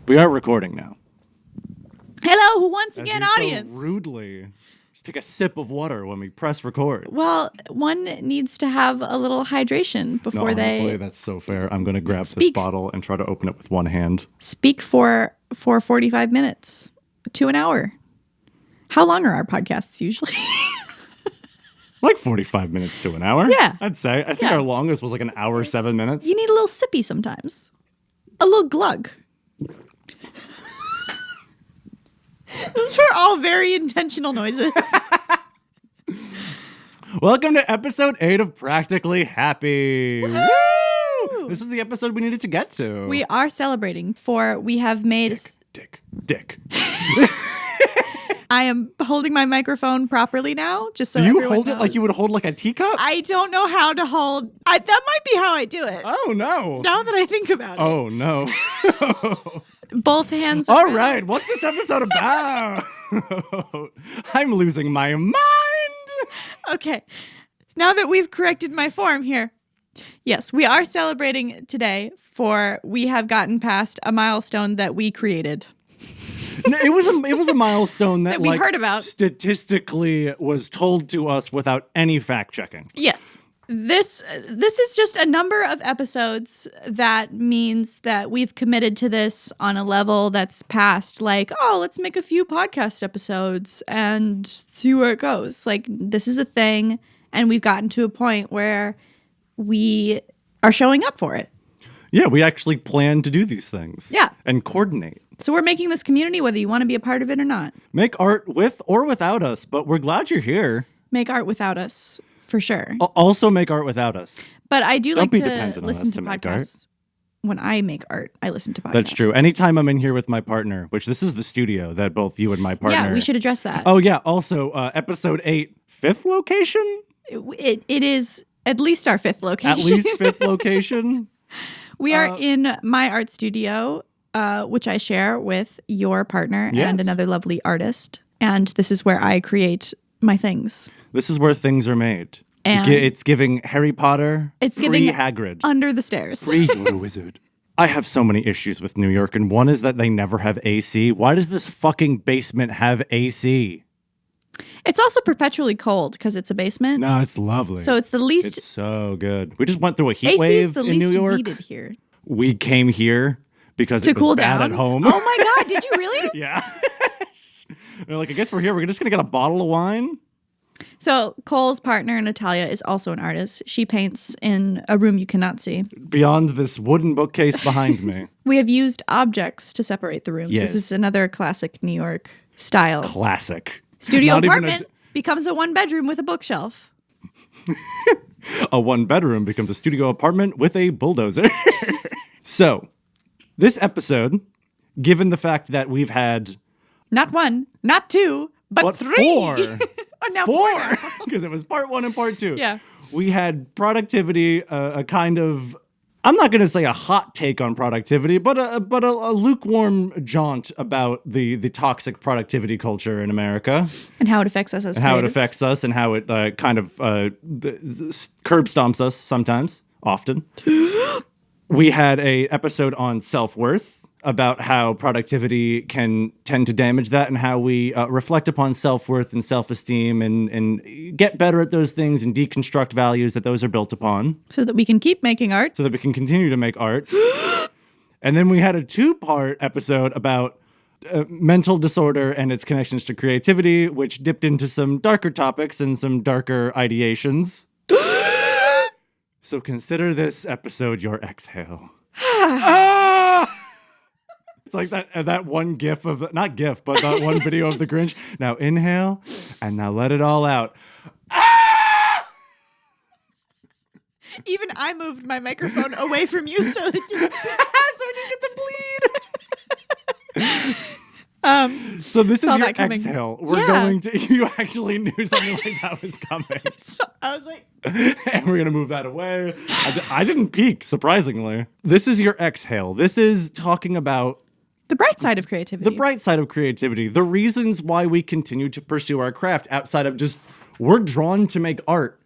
We are recording now. Hello, once again, As you audience. So rudely. Just take a sip of water when we press record. Well, one needs to have a little hydration before Honestly, that's so fair. I'm going to grab this Speak. bottle and try to open it with one hand. speak for 45 minutes to an hour. How long are our podcasts usually? Like 45 minutes to an hour. Yeah. I'd say. I think Yeah. our longest was like an hour, 7 minutes. You need a little sippy sometimes. A little glug. Those were all very intentional noises. Welcome to episode 8 of Practically Happy. Woo! This was the episode we needed to get to. We are celebrating, for we have made... Dick. I am holding my microphone properly now, just so Do you everyone hold it knows. like you would hold like a teacup? I don't know how to hold... that might be how I do it. Oh, no. Now that I think about it. Oh, no. Both hands All are right, what's this episode about? I'm losing my mind. Okay. Now that we've corrected my form here. Yes, we are celebrating today, for we have gotten past a milestone that we created. No, it was a milestone that we like, heard about. Statistically was told to us without any fact checking. Yes. This is just a number of episodes that means that we've committed to this on a level that's past like, oh, let's make a few podcast episodes and see where it goes. Like, this is a thing, and we've gotten to a point where we are showing up for it. Yeah, we actually plan to do these things. Yeah. And coordinate. So we're making this community whether you want to be a part of it or not. Make art with or without us, but we're glad you're here. Make art without us, for sure. Also make art without us. But I do Don't like be to dependent on listen us to to make art. podcasts. When I make art, I listen to podcasts. That's true. Anytime I'm in here with my partner, which this is the studio that both you and my partner... Yeah, we should address that. Oh, yeah. Also, episode 8, 5th location? It is at least our 5th location. At least 5th location? We are in my art studio, which I share with your partner Yes. and another lovely artist. And this is where I create my things. This is where things are made. And It's giving Harry Potter, It's free giving Hagrid, under the stairs. free Yoda Wizard. I have so many issues with New York, and one is that they never have AC. Why does this fucking basement have AC? It's also perpetually cold because it's a basement. No, it's lovely. So it's the least... It's so good. We just went through a heat AC wave is the in least New York. needed here. We came here because To it was cool bad down? at home. Oh my God, did you really? Yeah. They're like, I guess we're here. We're just going to get a bottle of wine. So Cole's partner, Natalia, is also an artist. She paints in a room you cannot see. Beyond this wooden bookcase behind me. We have used objects to separate the rooms. Yes. This is another classic New York style. Classic. Studio Not even apartment becomes a 1-bedroom with a bookshelf. A 1-bedroom becomes a studio apartment with a bulldozer. So, this episode, given the fact that we've had... Not 1, not 2, but 3. 4. Oh, now 4. Because it was part 1 and part 2. Yeah. We had productivity, a kind of... I'm not going to say a hot take on productivity, but a lukewarm jaunt about the toxic productivity culture in America. And how it affects us as And how it creatives. affects us and how it kind of curb stomps us sometimes, often. We had a episode on self-worth, about how productivity can tend to damage that and how we reflect upon self-worth and self-esteem and get better at those things and deconstruct values that those are built upon. So that we can keep making art. So that we can continue to make art. And then we had a 2-part episode about mental disorder and its connections to creativity, which dipped into some darker topics and some darker ideations. So consider this episode your exhale. It's like that one gif of, not gif, but that one video of the Grinch. Now inhale, and now let it all out. Even I moved my microphone away from you so that you get the bleed. So this is Saw your that coming. exhale. We're Yeah. going to, you actually knew something like that was coming. So I was like, And we're going to move that away. I didn't peek, surprisingly. This is your exhale. This is talking about the bright side of creativity. the bright side of creativity, the reasons why we continue to pursue our craft outside of just, we're drawn to make art.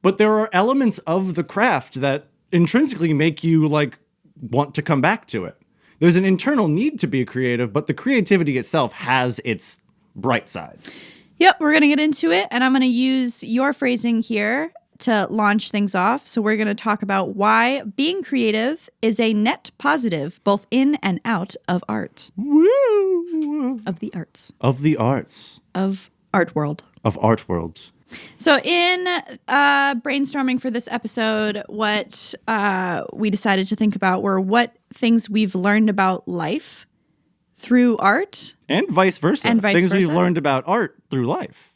But there are elements of the craft that intrinsically make you like want to come back to it. there's an internal need to be creative, but the creativity itself has its bright sides. Yep, we're going to get into it, and I'm going to use your phrasing here to launch things off. So we're going to talk about why being creative is a net positive, both in and out of art. Woo! Of the arts. Of the arts. Of art world. Of art world. So in brainstorming for this episode, what we decided to think about were what things we've learned about life through art. And vice versa. And vice things versa. we've learned about art through life.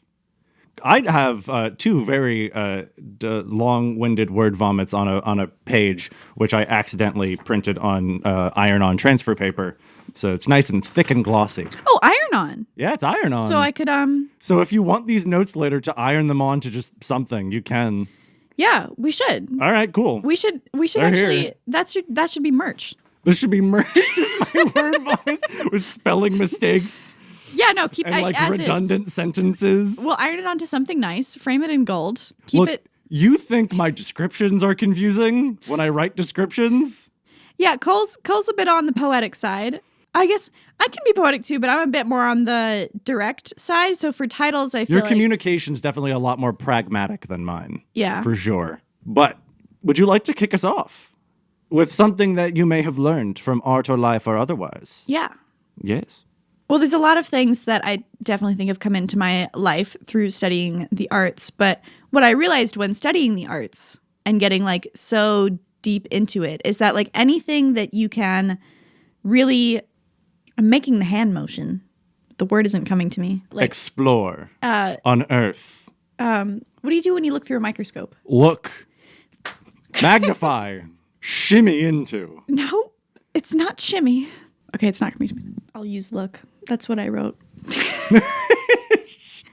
I have two very long-winded word vomits on a page, which I accidentally printed on iron-on transfer paper. So it's nice and thick and glossy. Oh, iron-on. Yeah, it's iron-on. So I could So if you want these notes later to iron them on to just something, you can. Yeah, we should. All right, cool. We should They're actually here. that should be merch. This should be merged with my word vomits with spelling mistakes Yeah, no, keep and it like as redundant sentences. We'll iron it onto something nice, frame it in gold, keep Look, it. you think my descriptions are confusing when I write descriptions? Yeah, Cole's a bit on the poetic side. I guess I can be poetic too, but I'm a bit more on the direct side. So for titles, I feel Your like communication's definitely a lot more pragmatic than mine. Yeah. For sure. But would you like to kick us off with something that you may have learned from art or life or otherwise? Yeah. Yes. Well, there's a lot of things that I definitely think have come into my life through studying the arts. But what I realized when studying the arts and getting like so deep into it is that like anything that you can really, I'm making the hand motion. The word isn't coming to me. Like, Explore. Unearth. what do you do when you look through a microscope? Look. Magnify. Shimmy into. No, it's not shimmy. Okay, it's not coming to me. I'll use look. That's what I wrote.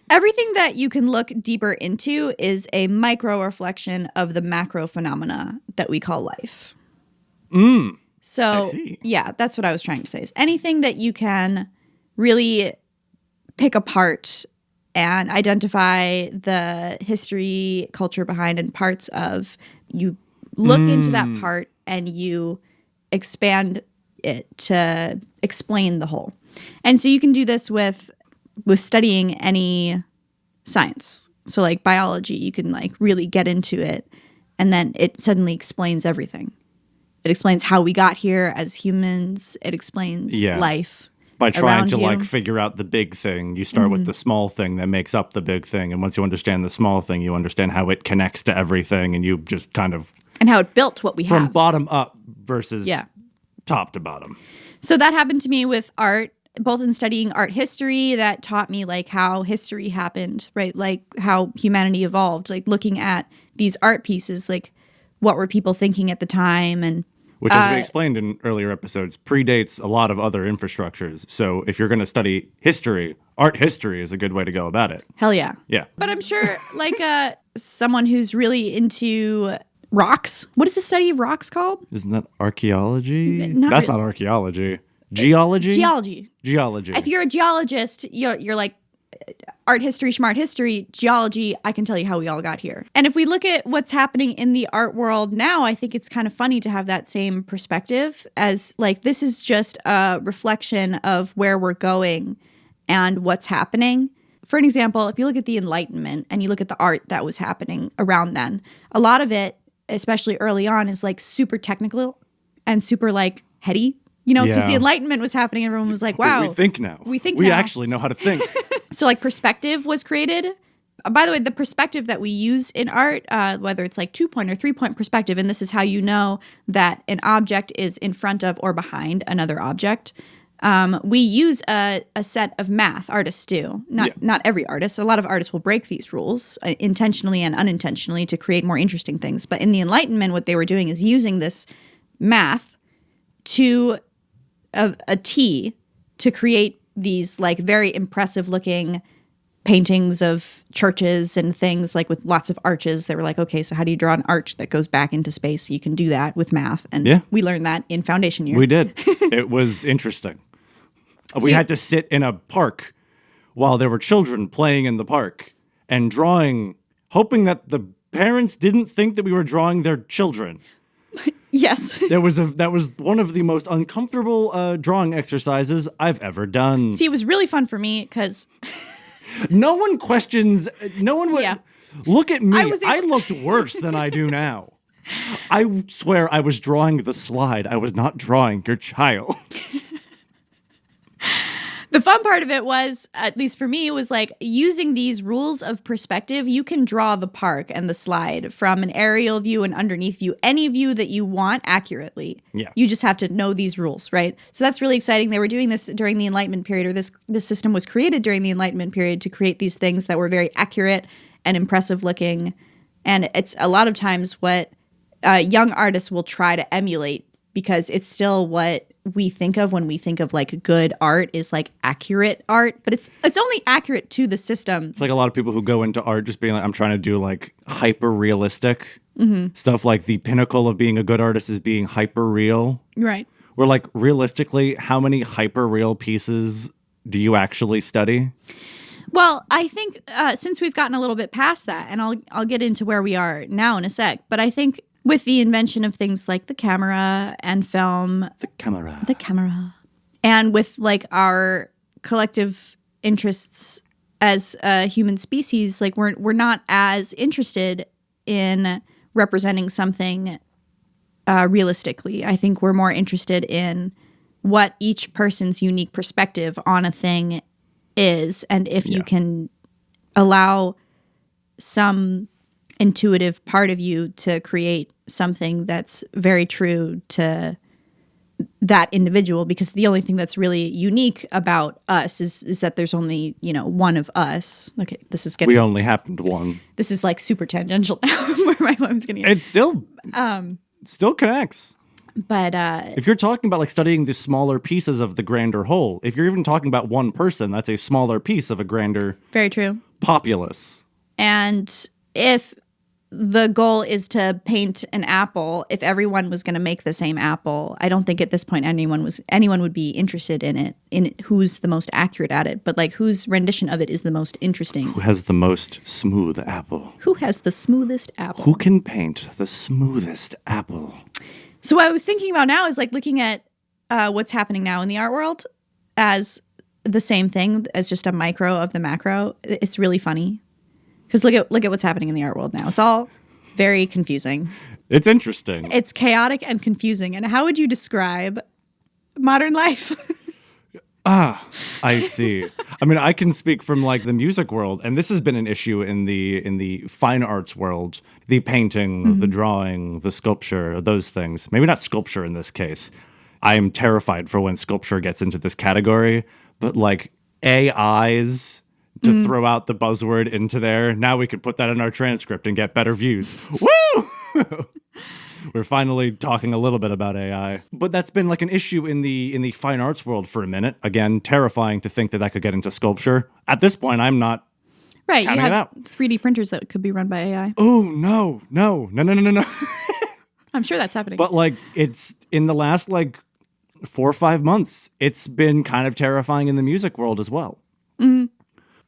Everything that you can look deeper into is a micro reflection of the macro phenomena that we call life. So, I see. yeah, that's what I was trying to say. Is anything that you can really pick apart and identify the history, culture behind, and parts of, you look into that part and you expand it to explain the whole. And so you can do this with studying any science. So like biology, you can like really get into it and then it suddenly explains everything. It explains how we got here as humans. It explains life. By trying to you. like figure out the big thing, you start with the small thing that makes up the big thing. And once you understand the small thing, you understand how it connects to everything. And you just kind of... And how it built what we From have. bottom up versus top to bottom. So that happened to me with art, both in studying art history, that taught me like how history happened, right? Like how humanity evolved, like looking at these art pieces, like what were people thinking at the time, and which, as we explained in earlier episodes, predates a lot of other infrastructures. So if you're going to study history, art history is a good way to go about it. hell yeah. Yeah. But I'm sure like someone who's really into rocks. What is the study of rocks called? Isn't that archaeology? Not That's really. not archaeology. Geology? Geology. Geology. If you're a geologist, you're like art history, smart history, geology, I can tell you how we all got here. And if we look at what's happening in the art world now, I think it's kind of funny to have that same perspective as like this is just a reflection of where we're going and what's happening. For an example, if you look at the Enlightenment and you look at the art that was happening around then, a lot of it, especially early on, is like super technical and super like heady. You know, because the Enlightenment was happening, everyone was like, wow. We think now. We think We now. actually know how to think. So like perspective was created. By the way, the perspective that we use in art, whether it's like 2-point or 3-point perspective, and this is how you know that an object is in front of or behind another object. We use a set of math. Artists do. Not every artist. A lot of artists will break these rules intentionally and unintentionally to create more interesting things. But in the Enlightenment, what they were doing is using this math to a T to create these like very impressive looking paintings of churches and things like with lots of arches. They were like, okay, so how do you draw an arch that goes back into space? You can do that with math. And we learned that in foundation year. We did. It was interesting. We had to sit in a park while there were children playing in the park and drawing, hoping that the parents didn't think that we were drawing their children. Yes. That was one of the most uncomfortable drawing exercises I've ever done. See, it was really fun for me because No one questions. No one would. Yeah. Look at me. I I looked worse than I do now. I swear I was drawing the slide. I was not drawing your child. the fun part of it was, at least for me, was like using these rules of perspective. You can draw the park and the slide from an aerial view and underneath view, any view that you want accurately. Yeah. You just have to know these rules, right? So that's really exciting. They were doing this during the Enlightenment period, or this system was created during the Enlightenment period to create these things that were very accurate and impressive looking. And it's a lot of times what young artists will try to emulate, because it's still what we think of when we think of like good art is like accurate art, but it's only accurate to the system. It's like a lot of people who go into art just being like, I'm trying to do like hyper realistic stuff. Like the pinnacle of being a good artist is being hyper real. Right. Where like realistically, how many hyper real pieces do you actually study? Well, I think since we've gotten a little bit past that, and I'll get into where we are now in a sec, but I think with the invention of things like the camera and film, the camera, and with like our collective interests as a human species, like we're not as interested in representing something realistically. I think we're more interested in what each person's unique perspective on a thing is, and if you can allow some intuitive part of you to create something that's very true to that individual, because the only thing that's really unique about us is that there's only, one of us. Okay, this is getting... We only happened one. This is like super tangential now, where my mom's getting... It still connects. But if you're talking about like studying the smaller pieces of the grander whole, if you're even talking about one person, that's a smaller piece of a grander... Very true. ...populace. And if the goal is to paint an apple, if everyone was going to make the same apple, I don't think at this point anyone would be interested in it, who's the most accurate at it, but like whose rendition of it is the most interesting. Who has the most smooth apple? Who has the smoothest apple? Who can paint the smoothest apple? So what I was thinking about now is like looking at what's happening now in the art world as the same thing, as just a micro of the macro. It's really funny. Because look at what's happening in the art world now. It's all very confusing. It's interesting. It's chaotic and confusing. And how would you describe modern life? I see. I mean, I can speak from like the music world, and this has been an issue in the fine arts world. The painting, the drawing, the sculpture, those things. Maybe not sculpture in this case. I am terrified for when sculpture gets into this category, but like AIs... to throw out the buzzword into there. Now we could put that in our transcript and get better views. Woo! We're finally talking a little bit about AI. But that's been like an issue in the fine arts world for a minute. Again, terrifying to think that could get into sculpture. At this point, I'm not right. You have 3D printers that could be run by AI. Oh, no. I'm sure that's happening. But like it's in the last like 4 or 5 months, it's been kind of terrifying in the music world as well. Mm-hmm.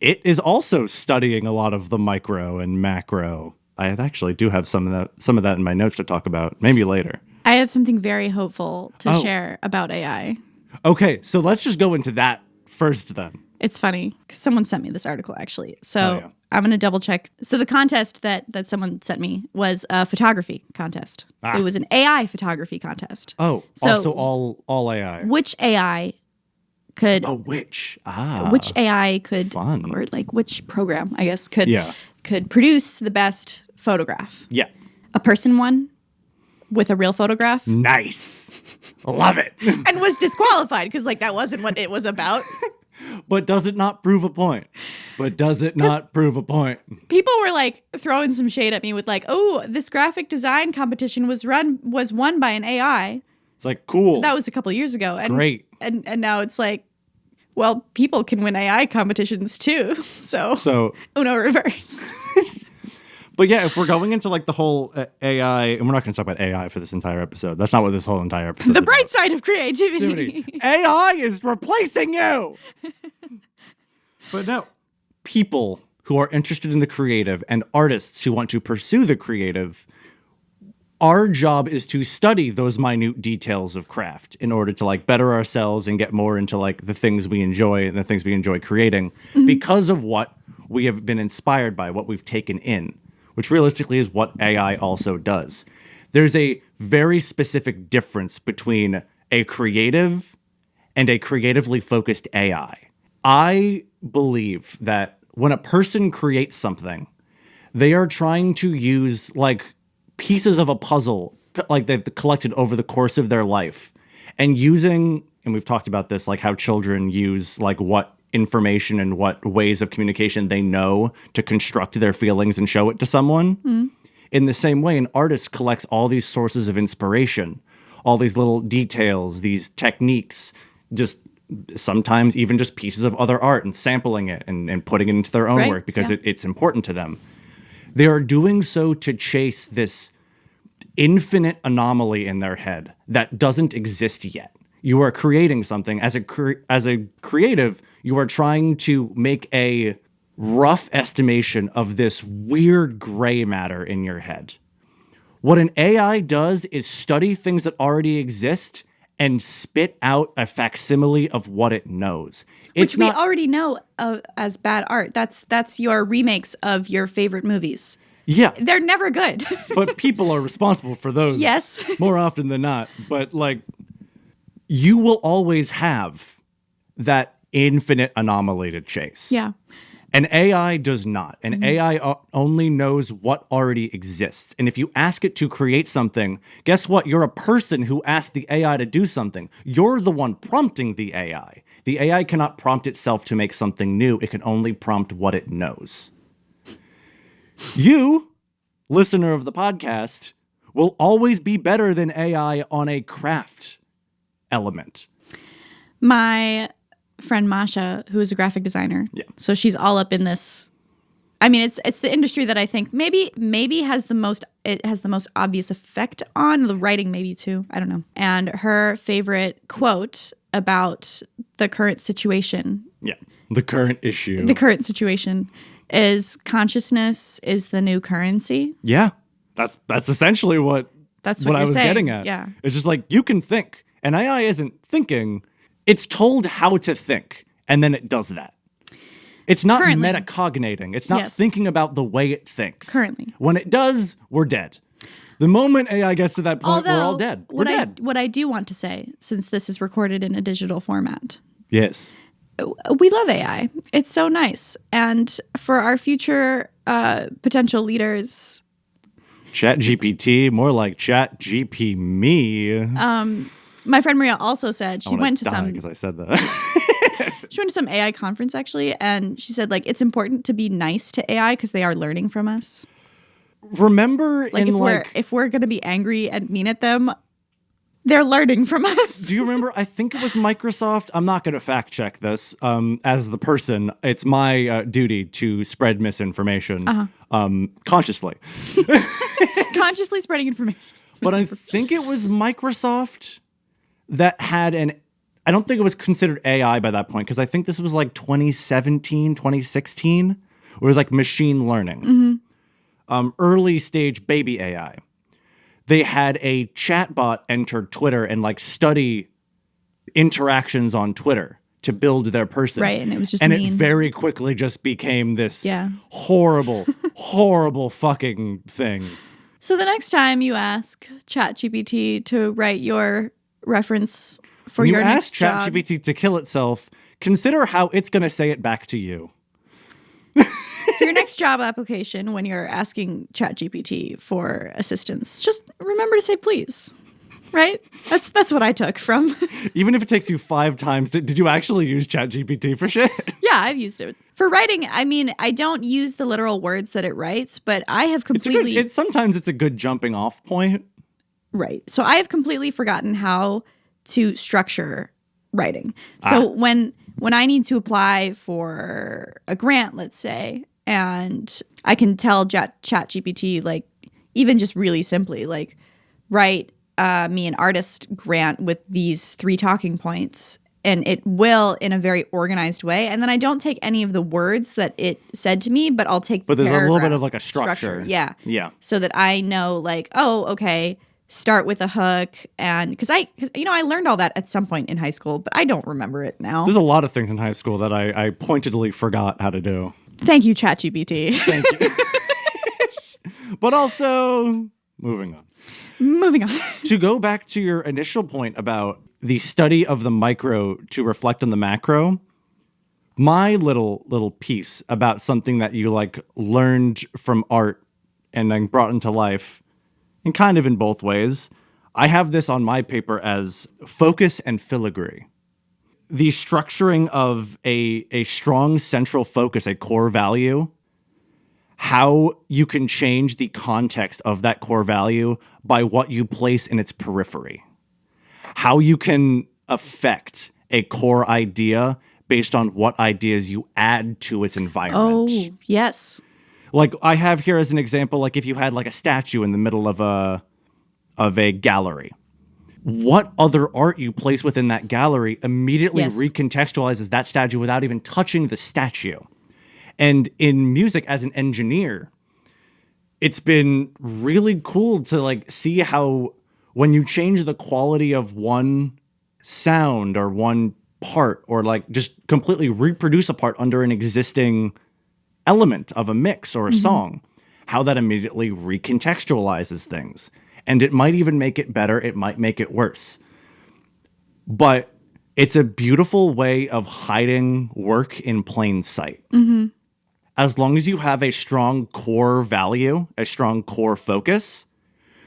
It is also studying a lot of the micro and macro. I actually do have some of that in my notes to talk about, maybe later. I have something very hopeful to share about AI. Okay, so let's just go into that first then. It's funny, because someone sent me this article, actually. So I'm going to double check. So the contest that someone sent me was a photography contest. It was an AI photography contest. Oh, so also all AI. Which AI... could which AI could fun. Or like which program I guess could produce the best photograph. Yeah. A person one with a real photograph. Nice. Love it. And was disqualified because like that wasn't what it was about. But does it not prove a point? People were like throwing some shade at me with like, oh, this graphic design competition was won by an AI. It's like, cool. That was a couple of years ago. And, great. And now it's like, well, people can win AI competitions too. So Uno reverse. But yeah, if we're going into like the whole AI, and we're not going to talk about AI for this entire episode. That's not what this whole entire episode is. The bright side of creativity. AI is replacing you. But no, people who are interested in the creative and artists who want to pursue the creative our job is to study those minute details of craft in order to like better ourselves and get more into like the things we enjoy and the things we enjoy creating because of what we have been inspired by, what we've taken in, which realistically is what AI also does. There's a very specific difference between a creative and a creatively focused AI. I believe that when a person creates something, they are trying to use like pieces of a puzzle like they've collected over the course of their life and using, and we've talked about this, like how children use like what information and what ways of communication they know to construct their feelings and show it to someone. In the same way, an artist collects all these sources of inspiration, all these little details, these techniques, just sometimes even just pieces of other art and sampling it and putting it into their own work because it's important to them. They are doing so to chase this infinite anomaly in their head that doesn't exist yet. You are creating something. As a creative, you are trying to make a rough estimation of this weird gray matter in your head. What an AI does is study things that already exist and spit out a facsimile of what it knows. Which we already know as bad art. That's your remakes of your favorite movies. Yeah. They're never good. But people are responsible for those. Yes. More often than not. But like, you will always have that infinite anomaly to chase. Yeah. An AI does not. An AI only knows what already exists. And if you ask it to create something, guess what? You're a person who asked the AI to do something. You're the one prompting the AI. The AI cannot prompt itself to make something new. It can only prompt what it knows. You, listener of the podcast, will always be better than AI on a craft element. My friend Masha, who is a graphic designer. Yeah. So she's all up in this. I mean, it's the industry that I think maybe has the most obvious effect on the writing, maybe too. I don't know. And her favorite quote about the current situation. Yeah. The current issue. The current situation is consciousness is the new currency. Yeah. That's essentially what I was saying. getting at. Yeah. It's just like you can think. And AI isn't thinking. It's told how to think, and then it does that. It's not metacognating. It's not thinking about the way it thinks. Currently. When it does, we're dead. The moment AI gets to that point, we're all dead. We're dead. What I do want to say, since this is recorded in a digital format, yes, we love AI. It's so nice. And for our future potential leaders... ChatGPT, more like ChatGP me. My friend Maria also said she went to some because I said that. She went to some AI conference actually, and she said like it's important to be nice to AI because they are learning from us. Remember, if we're gonna be angry and mean at them, they're learning from us. Do you remember? I think it was Microsoft. I'm not gonna fact check this. As the person, it's my duty to spread misinformation consciously. Consciously spreading information. But I think it was Microsoft that had I don't think it was considered AI by that point, because I think this was like 2017, 2016, where it was like machine learning. Early stage baby AI. They had a chatbot enter Twitter and like study interactions on Twitter to build their person. Right, and it was just mean. it very quickly just became this horrible, horrible fucking thing. So the next time you ask ChatGPT to write your reference for your next job... When you ask ChatGPT to kill itself, consider how it's going to say it back to you. For your next job application, when you're asking ChatGPT for assistance, just remember to say please. Right? That's what I took from. Even if it takes you 5 times, did you actually use ChatGPT for shit? Yeah, I've used it. For writing, I mean, I don't use the literal words that it writes, but I have completely... sometimes it's a good jumping off point. Right. So I have completely forgotten how to structure writing. So when I need to apply for a grant, let's say, and I can tell ChatGPT, like, even just really simply, like, write me an artist grant with these 3 talking points, and it will in a very organized way. And then I don't take any of the words that it said to me, but I'll take the But there's a little bit paragraph of like a structure. Yeah. Yeah. So that I know like, oh, okay, start with a hook. And because I learned all that at some point in high school, but I don't remember it now. There's a lot of things in high school that I pointedly forgot how to do. Thank you, ChatGPT. Thank you. But also, moving on. Moving on. To go back to your initial point about the study of the micro to reflect on the macro, my little piece about something that you like learned from art and then brought into life, and kind of in both ways, I have this on my paper as focus and filigree. The structuring of a strong central focus, a core value, how you can change the context of that core value by what you place in its periphery. How you can affect a core idea based on what ideas you add to its environment. Oh, yes. Like I have here as an example, like if you had like a statue in the middle of a gallery, what other art you place within that gallery immediately recontextualizes that statue without even touching the statue. And in music, as an engineer, it's been really cool to like see how when you change the quality of one sound or one part, or like just completely reproduce a part under an existing element of a mix or a song, how that immediately recontextualizes things. And it might even make it better. It might make it worse. But it's a beautiful way of hiding work in plain sight. As long as you have a strong core value, a strong core focus,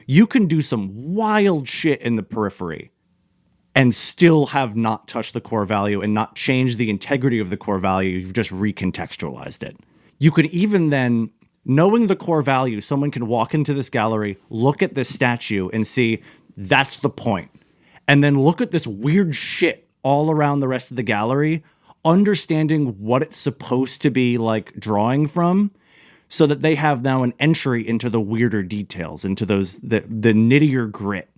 you can do some wild shit in the periphery and still have not touched the core value and not changed the integrity of the core value. You've just recontextualized it. You could even then, knowing the core value, someone can walk into this gallery, look at this statue and see that's the point. And then look at this weird shit all around the rest of the gallery, understanding what it's supposed to be like drawing from, so that they have now an entry into the weirder details, into those the nittier grit.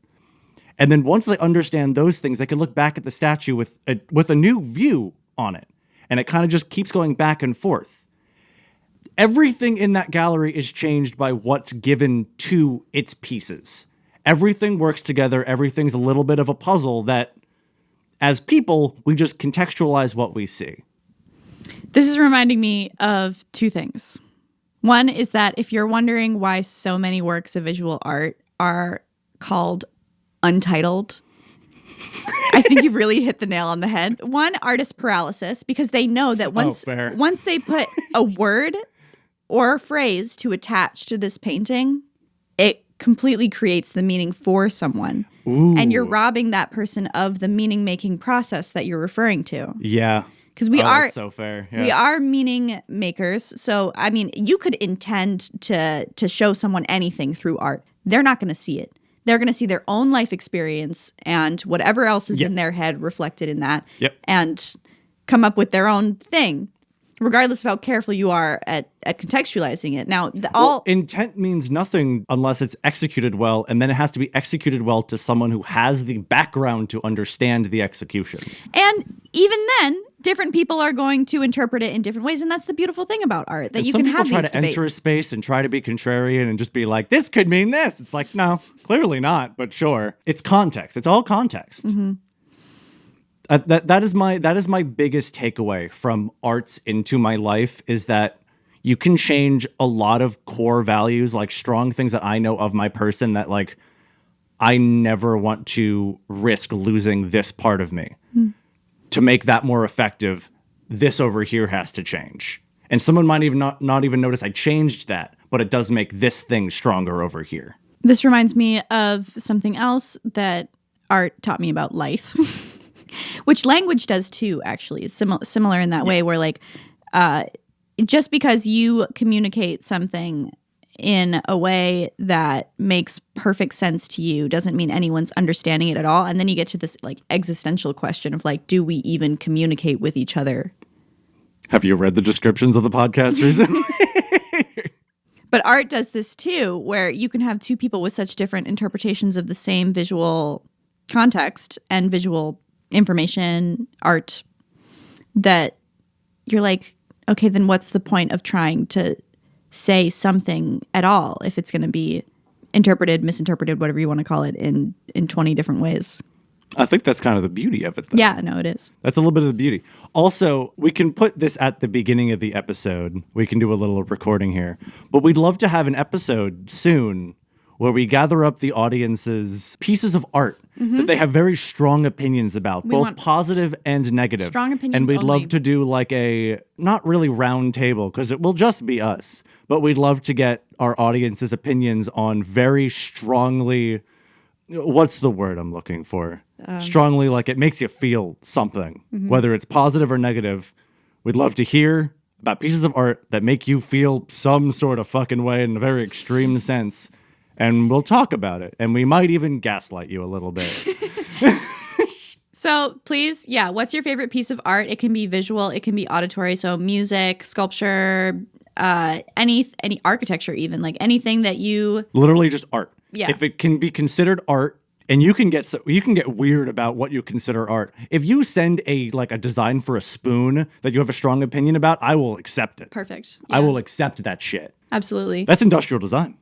And then once they understand those things, they can look back at the statue with a new view on it. And it kind of just keeps going back and forth. Everything in that gallery is changed by what's given to its pieces. Everything works together. Everything's a little bit of a puzzle that, as people, we just contextualize what we see. This is reminding me of two things. One is that if you're wondering why so many works of visual art are called untitled, I think you've really hit the nail on the head. One, artist paralysis, because they know that once they put a word or a phrase to attach to this painting, it completely creates the meaning for someone. Ooh. And you're robbing that person of the meaning-making process that you're referring to. Yeah. Because we are that's so fair. Yeah. We are meaning makers. So, I mean, you could intend to show someone anything through art. They're not going to see it. They're going to see their own life experience and whatever else is in their head reflected in that, and come up with their own thing, regardless of how careful you are at contextualizing it. Now, intent means nothing unless it's executed well, and then it has to be executed well to someone who has the background to understand the execution. And even then, different people are going to interpret it in different ways, and that's the beautiful thing about art, that and you can have these debates. Some people try to enter a space and try to be contrarian and just be like, this could mean this. It's like, no, clearly not, but sure. It's context. It's all context. Mm-hmm. That is my biggest takeaway from arts into my life, is that you can change a lot of core values, like strong things that I know of my person that like I never want to risk losing this part of me. To make that more effective, this over here has to change. And someone might even not even notice I changed that, but it does make this thing stronger over here. This reminds me of something else that art taught me about life, which language does too, actually. It's similar in that way, where like just because you communicate something in a way that makes perfect sense to you doesn't mean anyone's understanding it at all. And then you get to this like existential question of like, do we even communicate with each other? Have you read the descriptions of the podcast recently? But art does this too, where you can have two people with such different interpretations of the same visual context and visual information, art, that you're like, okay, then what's the point of trying to say something at all if it's going to be interpreted, misinterpreted, whatever you want to call it, in 20 different ways? I think that's kind of the beauty of it, though. Yeah, no, it is. That's a little bit of the beauty. Also, we can put this at the beginning of the episode. We can do a little recording here. But we'd love to have an episode soon where we gather up the audience's pieces of art that they have very strong opinions about, both positive and negative. Strong opinions And we'd only. love to do like a, not really round table, because it will just be us, but we'd love to get our audience's opinions on very strongly, what's the word I'm looking for? Strongly, like it makes you feel something, whether it's positive or negative. We'd love to hear about pieces of art that make you feel some sort of fucking way in a very extreme sense. And we'll talk about it. And we might even gaslight you a little bit. So please, yeah, what's your favorite piece of art? It can be visual, it can be auditory, so music, sculpture, any architecture, even, like anything that you... Literally just art. Yeah. If it can be considered art, and you can get weird about what you consider art. If you send a design for a spoon that you have a strong opinion about, I will accept it. Perfect. I Yeah. will accept that shit. Absolutely. That's industrial design.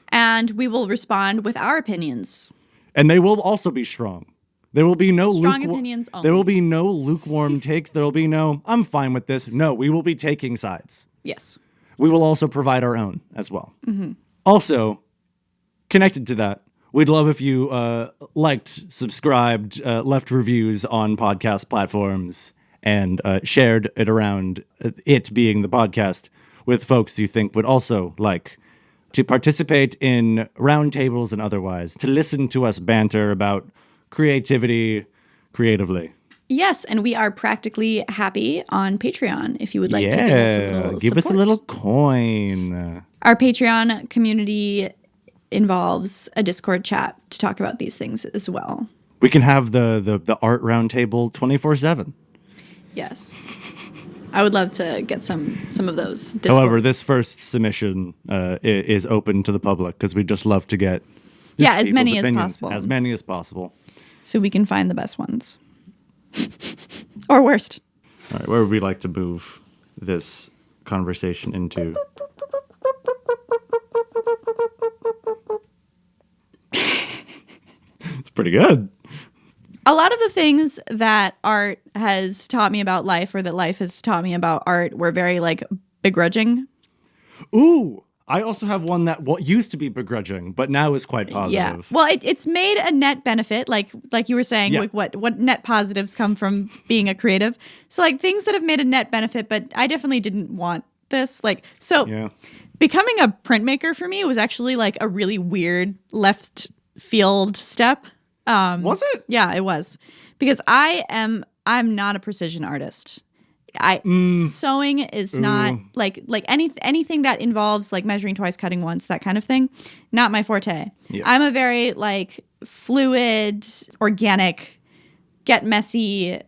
And we will respond with our opinions. And they will also be strong. There will be no Strong opinions only. There will be no lukewarm takes. There will be no, I'm fine with this. No, we will be taking sides. Yes. We will also provide our own as well. Also, connected to that, we'd love if you liked, subscribed, left reviews on podcast platforms, and shared it around, it being the podcast, with folks you think would also like to participate in roundtables and otherwise, to listen to us banter about creativity creatively. Yes, and we are practically happy on Patreon if you would like to give us a little give us a support. little coin. Our Patreon community involves a Discord chat to talk about these things as well. We can have the art roundtable 24/7. Yes. I would love to get some of those Discord. However, this first submission is open to the public because we just love to get as many people's as opinions. possible. As many as possible. So we can find the best ones. Or worst. All right, where would we like to move this conversation into? It's pretty good. A lot of the things that art has taught me about life, or that life has taught me about art, were very begrudging. Ooh, I also have one that used to be begrudging, but now is quite positive. Yeah. Well, it's made a net benefit, like you were saying, Yeah. like what net positives come from being a creative. So things that have made a net benefit, but I definitely didn't want this. Yeah. Becoming a printmaker for me was actually a really weird left field step. Was it? Yeah, it was. Because I'm not a precision artist. Sewing is not anything that involves measuring twice, cutting once, that kind of thing. Not my forte. Yeah. I'm a very fluid, organic, get messy,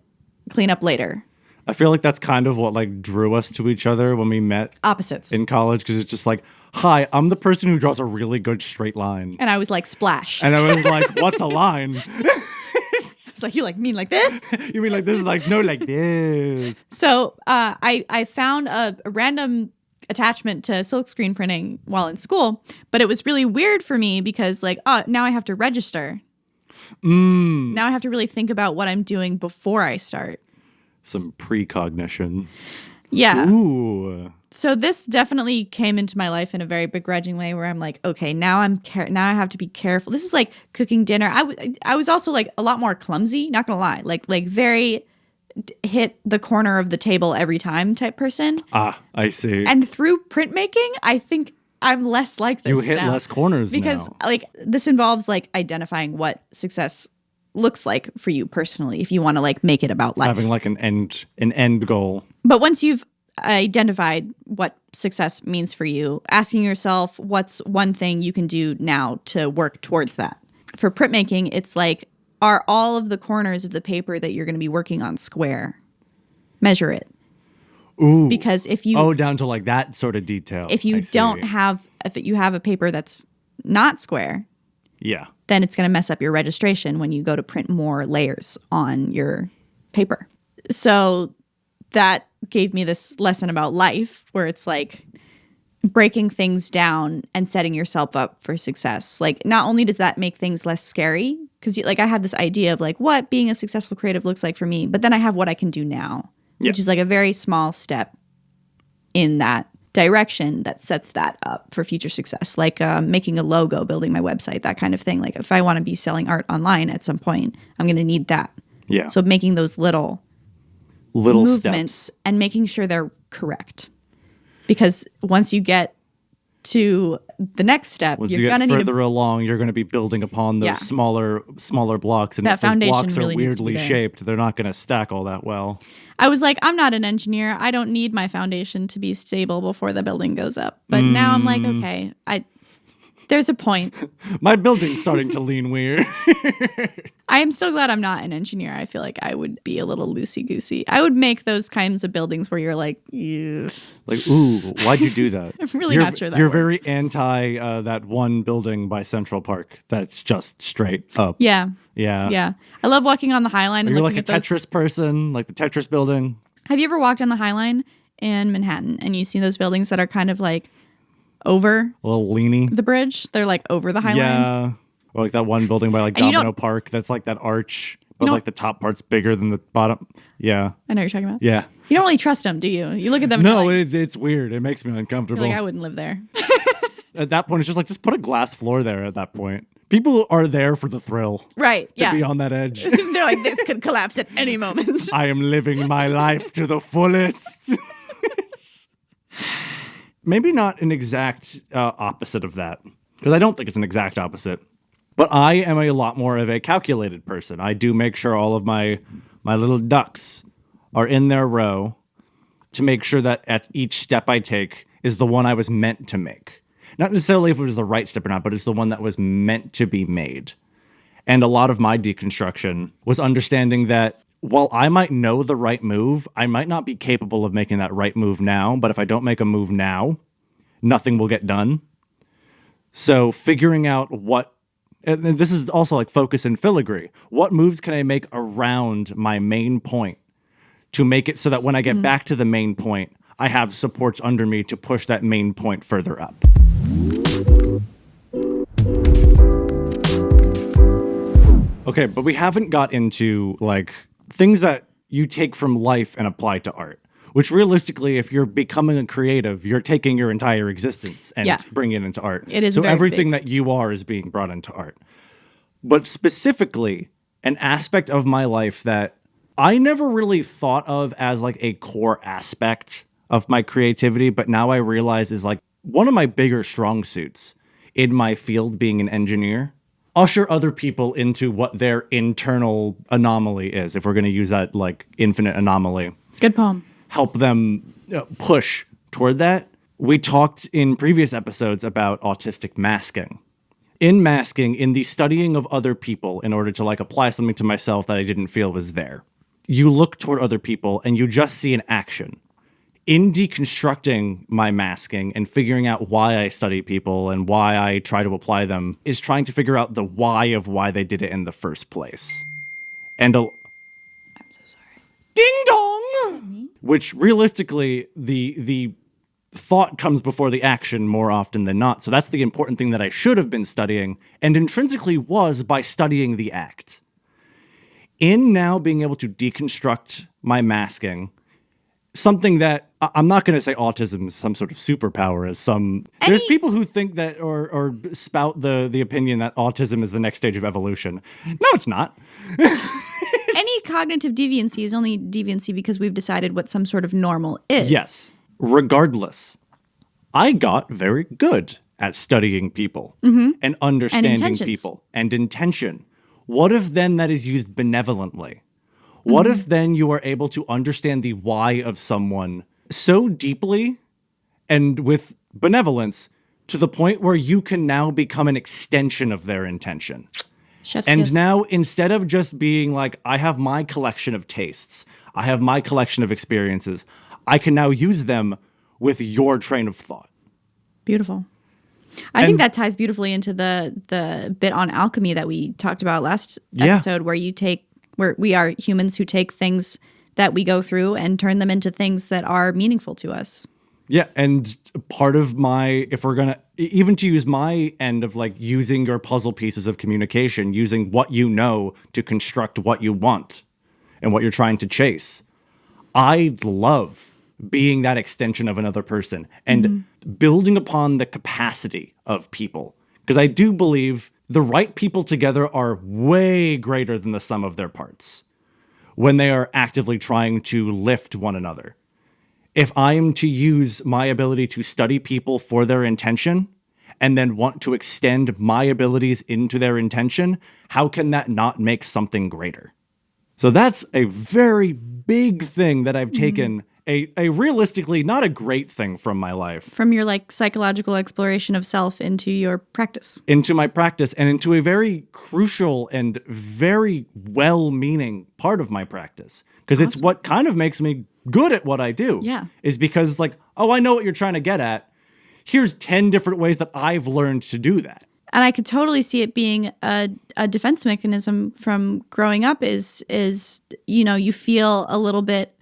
clean up later. I feel like that's kind of what drew us to each other when we met Opposites. in college, because it's just hi, I'm the person who draws a really good straight line. And I was splash. And I was like, what's a line? It's you mean like this? You mean like this? No, like this. So I found a random attachment to silkscreen printing while in school, but it was really weird for me because now I have to register. Now I have to really think about what I'm doing before I start. Some precognition. Yeah. Ooh. So this definitely came into my life in a very begrudging way, where I'm okay, now now I have to be careful. This is like cooking dinner. I was also a lot more clumsy, not gonna lie, very hit the corner of the table every time type person. Ah, I see. And through printmaking, I think I'm less like this. You hit now. less corners because now. This involves identifying what success looks like for you personally, if you want to make it about life. Having an end goal. But once you've identified what success means for you, asking yourself what's one thing you can do now to work towards that. For printmaking, it's are all of the corners of the paper that you're going to be working on square? Measure it. Ooh. Because if you down to that sort of detail. if you I see. have a paper that's not square, Yeah. then it's going to mess up your registration when you go to print more layers on your paper. So that gave me this lesson about life where it's like breaking things down and setting yourself up for success. Like, not only does that make things less scary, because like I had this idea of like what being a successful creative looks like for me, but then I have what I can do now, which is like a very small step in that direction that sets that up for future success. Like making a logo, building my website, that kind of thing. Like if I want to be selling art online at some point, I'm going to need that. Yeah. So making those little movements steps and making sure they're correct. Because once you get to the next step, once you're you going get to need further along, you're going to be building upon those smaller blocks. And That if those foundation blocks are really needs to be weirdly there. shaped, they're not going to stack all that well. I was like, I'm not an engineer. I don't need my foundation to be stable before the building goes up. But now I'm like, okay, there's a point. My building's starting to lean weird. I am so glad I'm not an engineer. I feel like I would be a little loosey-goosey. I would make those kinds of buildings where you're like, ew. Like, ooh, why'd you do that? I'm really not sure that You're works. very anti that one building by Central Park that's just straight up. Yeah. Yeah. Yeah. I love walking on the High Line and You're looking like a at those. Tetris person, like the Tetris building. Have you ever walked on the High Line in Manhattan and you see those buildings that are kind of like over A little leany. the bridge? They're like over the High Line. Yeah. Or like that one building by like And you Domino don't- Park that's like that arch, but You know- like the top part's bigger than the bottom. Yeah. I know what you're talking about. Yeah. You don't really trust them, do you? You look at them and No, you're like, it's weird. It makes me uncomfortable. you're like, I wouldn't live there. At that point, it's just like, just put a glass floor there at that point. People are there for the thrill Right. to Yeah. be on that edge. They're like, this could collapse at any moment. I am living my life to the fullest. Maybe not an exact opposite of that, because I don't think it's an exact opposite. But I am a lot more of a calculated person. I do make sure all of my little ducks are in their row to make sure that at each step I take is the one I was meant to make. Not necessarily if it was the right step or not, but it's the one that was meant to be made. And a lot of my deconstruction was understanding that while I might know the right move, I might not be capable of making that right move now. But if I don't make a move now, nothing will get done. So figuring out what, and this is also like focus and filigree. What moves can I make around my main point to make it so that when I get back to the main point, I have supports under me to push that main point further up. Okay, but we haven't got into like things that you take from life and apply to art, which realistically, if you're becoming a creative, you're taking your entire existence and bringing it into art. It is so very everything big. that you are is being brought into art. But specifically, an aspect of my life that I never really thought of as like a core aspect of my creativity, but now I realize is like one of my bigger strong suits in my field, being an engineer. Usher other people into what their internal anomaly is, if we're going to use that like infinite anomaly. Good poem. Help them push toward that. We talked in previous episodes about autistic masking. In masking, in the studying of other people in order to like apply something to myself that I didn't feel was there. You look toward other people and you just see an action. In deconstructing my masking and figuring out why I study people and why I try to apply them is trying to figure out the why of why they did it in the first place. And I'm so sorry. ding dong! Which realistically, the thought comes before the action more often than not. So that's the important thing that I should have been studying and intrinsically was by studying the act. In now being able to deconstruct my masking, something that I'm not going to say autism is some sort of superpower, as some there's people who think that or spout the opinion that autism is the next stage of evolution. No, it's not. Any cognitive deviancy is only deviancy because we've decided what some sort of normal is. Yes. Regardless, I got very good at studying people and understanding intentions. people and intention. What if then that is used benevolently? What if then you are able to understand the why of someone so deeply and with benevolence to the point where you can now become an extension of their intention? Chef's And kiss. now, instead of just being like, I have my collection of tastes, I have my collection of experiences, I can now use them with your train of thought. Beautiful. I think that ties beautifully into the bit on alchemy that we talked about last episode, where we are humans who take things that we go through and turn them into things that are meaningful to us. Yeah, and part of if we're going to, even to use my end of like using your puzzle pieces of communication, using what you know to construct what you want and what you're trying to chase. I love being that extension of another person and building upon the capacity of people. Because I do believe the right people together are way greater than the sum of their parts when they are actively trying to lift one another. If I am to use my ability to study people for their intention and then want to extend my abilities into their intention, how can that not make something greater? So that's a very big thing that I've taken, a realistically not a great thing from my life. From your like psychological exploration of self into your practice. Into my practice and into a very crucial and very well-meaning part of my practice. Because it's what kind of makes me good at what I do. Yeah. Is because it's like, oh, I know what you're trying to get at. Here's 10 different ways that I've learned to do that. And I could totally see it being a defense mechanism from growing up is, you feel a little bit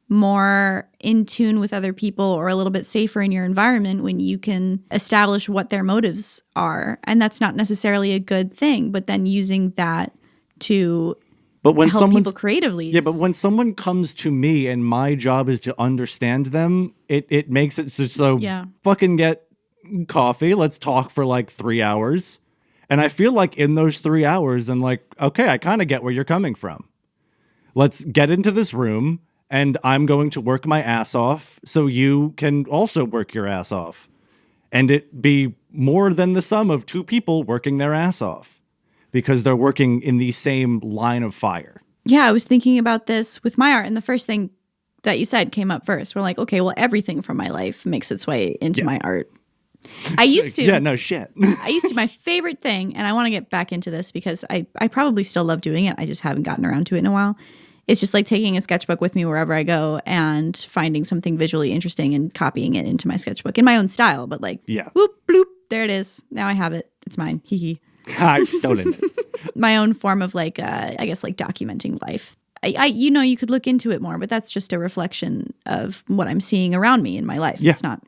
more in tune with other people or a little bit safer in your environment when you can establish what their motives are. And that's not necessarily a good thing, but then using that to help people creatively. Yeah, but when someone comes to me and my job is to understand them, it makes it so fucking get coffee. Let's talk for like 3 hours. And I feel like in those 3 hours, I'm like, okay, I kind of get where you're coming from. Let's get into this room and I'm going to work my ass off so you can also work your ass off. And it be more than the sum of two people working their ass off because they're working in the same line of fire. Yeah, I was thinking about this with my art, and the first thing that you said came up first. We're like, okay, well, everything from my life makes its way into my art. I used to. Yeah, no shit. My favorite thing, and I want to get back into this because I probably still love doing it. I just haven't gotten around to it in a while. It's just like taking a sketchbook with me wherever I go and finding something visually interesting and copying it into my sketchbook in my own style. But like, whoop, bloop, there it is. Now I have it. It's mine. Hee hee. I've stolen it. My own form of like, I guess like documenting life. You could look into it more, but that's just a reflection of what I'm seeing around me in my life. Yeah. It's not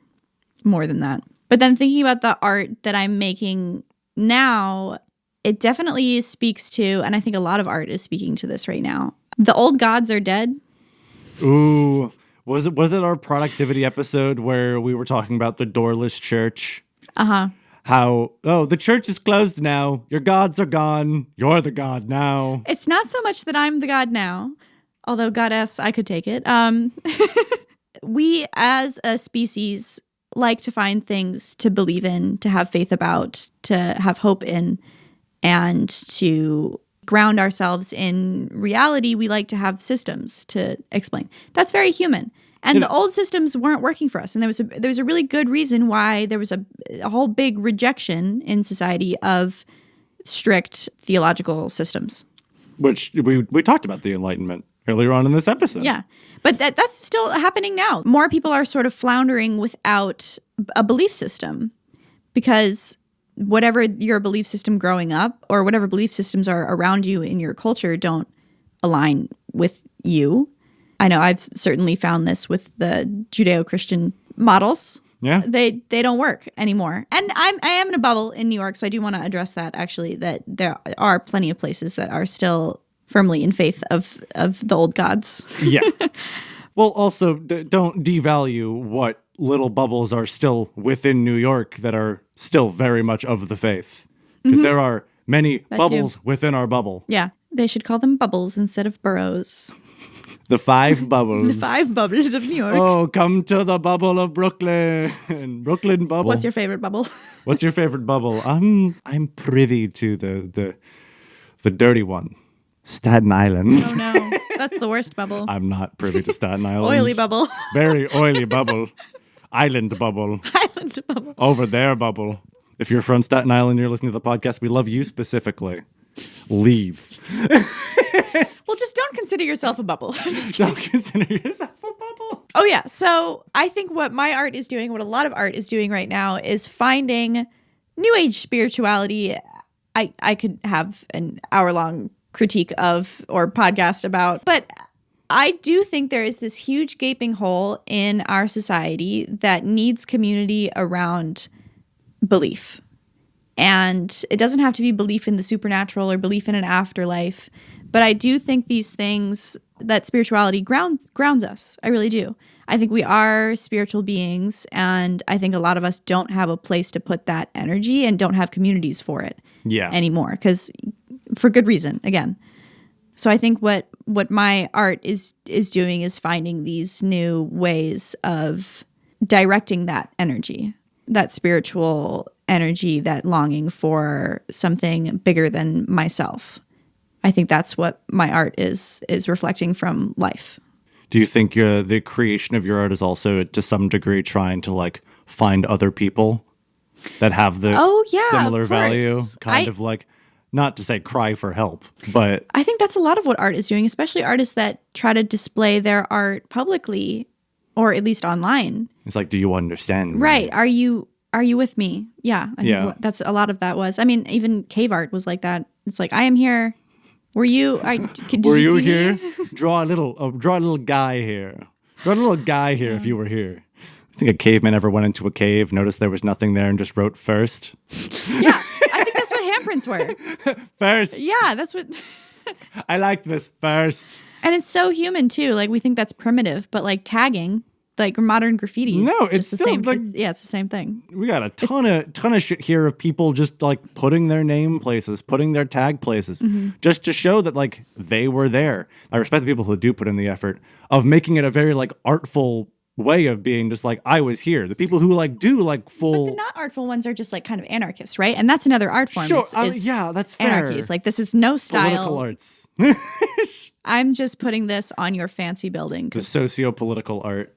more than that. But then thinking about the art that I'm making now, it definitely speaks to, and I think a lot of art is speaking to this right now. The old gods are dead. Ooh, was it our productivity episode where we were talking about the doorless church? Uh-huh. How, the church is closed now. Your gods are gone. You're the god now. It's not so much that I'm the god now, although goddess, I could take it. We as a species like to find things to believe in, to have faith about, to have hope in, and to ground ourselves in reality. We like to have systems to explain. That's very human. And the old systems weren't working for us. And there was a really good reason why there was a whole big rejection in society of strict theological systems. Which we talked about the Enlightenment earlier on in this episode. Yeah. But that's still happening now. More people are sort of floundering without a belief system because whatever your belief system growing up or whatever belief systems are around you in your culture don't align with you. I know I've certainly found this with the Judeo-Christian models. Yeah. They don't work anymore. And I am in a bubble in New York, so I do want to address that actually, that there are plenty of places that are still firmly in faith of the old gods. Yeah. Well, also don't devalue what little bubbles are still within New York that are still very much of the faith. Because there are many bubbles within our bubble. Yeah. They should call them bubbles instead of boroughs. The 5 bubbles. The 5 bubbles of New York. Oh, come to the bubble of Brooklyn. Brooklyn bubble. What's your favorite bubble? What's your favorite bubble? I'm privy to the dirty one. Staten Island. Oh no, that's the worst bubble. I'm not privy to Staten Island. Oily bubble. Very oily bubble. Island bubble. Island bubble. Over there bubble. If you're from Staten Island, you're listening to the podcast, we love you specifically. Leave. Well, just don't consider yourself a bubble. Don't consider yourself a bubble. Oh yeah, so I think what my art is doing, what a lot of art is doing right now is finding New Age spirituality, I could have an hour-long critique of or podcast about, but I do think there is this huge gaping hole in our society that needs community around belief. And it doesn't have to be belief in the supernatural or belief in an afterlife, but I do think these things, that spirituality grounds us. I really do. I think we are spiritual beings, and I think a lot of us don't have a place to put that energy and don't have communities for it anymore, because for good reason, again. So I think what my art is doing is finding these new ways of directing that energy, that spiritual energy, that longing for something bigger than myself. I think that's what my art is reflecting from life. Do you think the creation of your art is also, to some degree, trying to like find other people that have the similar value? Kind of like, not to say cry for help, but I think that's a lot of what art is doing, especially artists that try to display their art publicly or at least online. It's like, do you understand me? Right. Are you with me? Yeah. I think that's a lot of that was. I mean, even cave art was like that. It's like, I am here. Were you? Were you here? Draw a little guy here. Draw a little guy here if you were here. I think a caveman ever went into a cave, noticed there was nothing there, and just wrote first. Yeah, I think that's what handprints were. First. Yeah, that's what. I liked this first. And it's so human too. Like we think that's primitive, but like tagging, like modern graffiti. No, it's the still same. like, it's the same thing. We got a ton of shit here of people just like putting their name places, putting their tag places, just to show that like they were there. I respect the people who do put in the effort of making it a very like artful way of being just like, I was here. The people who like do like full. But the not artful ones are just like kind of anarchist, right? And that's another art form. Sure, yeah, that's fair. Anarchy. It's like, this is no style. Political arts. I'm just putting this on your fancy building. The socio-political art.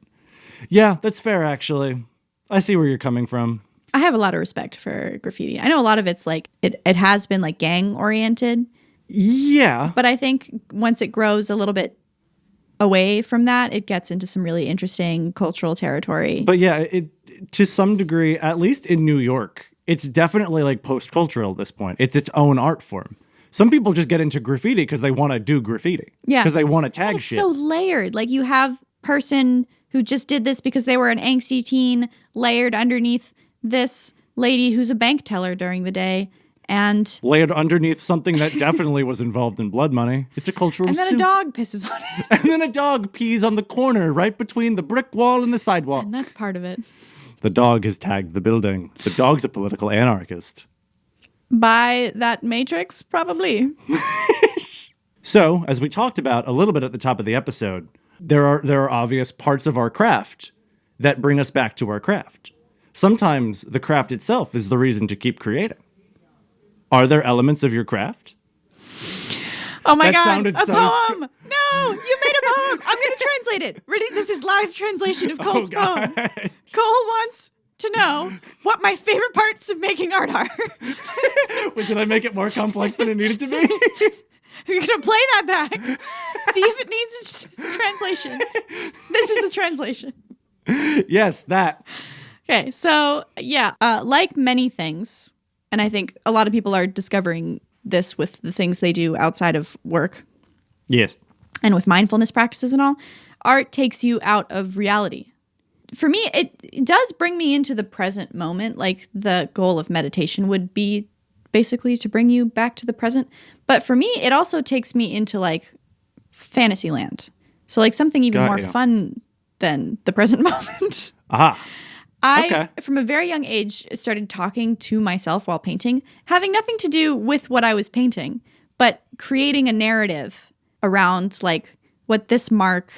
Yeah, that's fair, actually. I see where you're coming from. I have a lot of respect for graffiti. I know a lot of it's like, it has been like gang oriented. Yeah. But I think once it grows a little bit away from that, it gets into some really interesting cultural territory. But yeah, it to some degree, at least in New York, it's definitely like post-cultural at this point. It's its own art form. Some people just get into graffiti because they want to do graffiti. Yeah. Because they want to tag shit. It's so layered. Like you have person who just did this because they were an angsty teen layered underneath this lady who's a bank teller during the day. And layered underneath something that definitely was involved in blood money. It's a cultural And then soup. a dog pisses on it. And then a dog pees on the corner right between the brick wall and the sidewalk. And that's part of it. The dog has tagged the building. The dog's a political anarchist. By that matrix, probably. So, as we talked about a little bit at the top of the episode, there are obvious parts of our craft that bring us back to our craft. Sometimes the craft itself is the reason to keep creating. Are there elements of your craft? Oh my that God, sounded a so poem! No, you made a poem! I'm going to translate it. Ready? This is live translation of Cole's poem. Cole wants to know what my favorite parts of making art are. Wait, did I make it more complex than it needed to be? You're going to play that back. See if it needs translation. This is the translation. Yes, that. Okay, so yeah, like many things, and I think a lot of people are discovering this with the things they do outside of work. Yes. And with mindfulness practices and all, art takes you out of reality. For me, it does bring me into the present moment. Like the goal of meditation would be basically to bring you back to the present. But for me, it also takes me into like fantasy land. So like something even more fun than the present moment. Aha. I, from a very young age, started talking to myself while painting, having nothing to do with what I was painting, but creating a narrative around like what this mark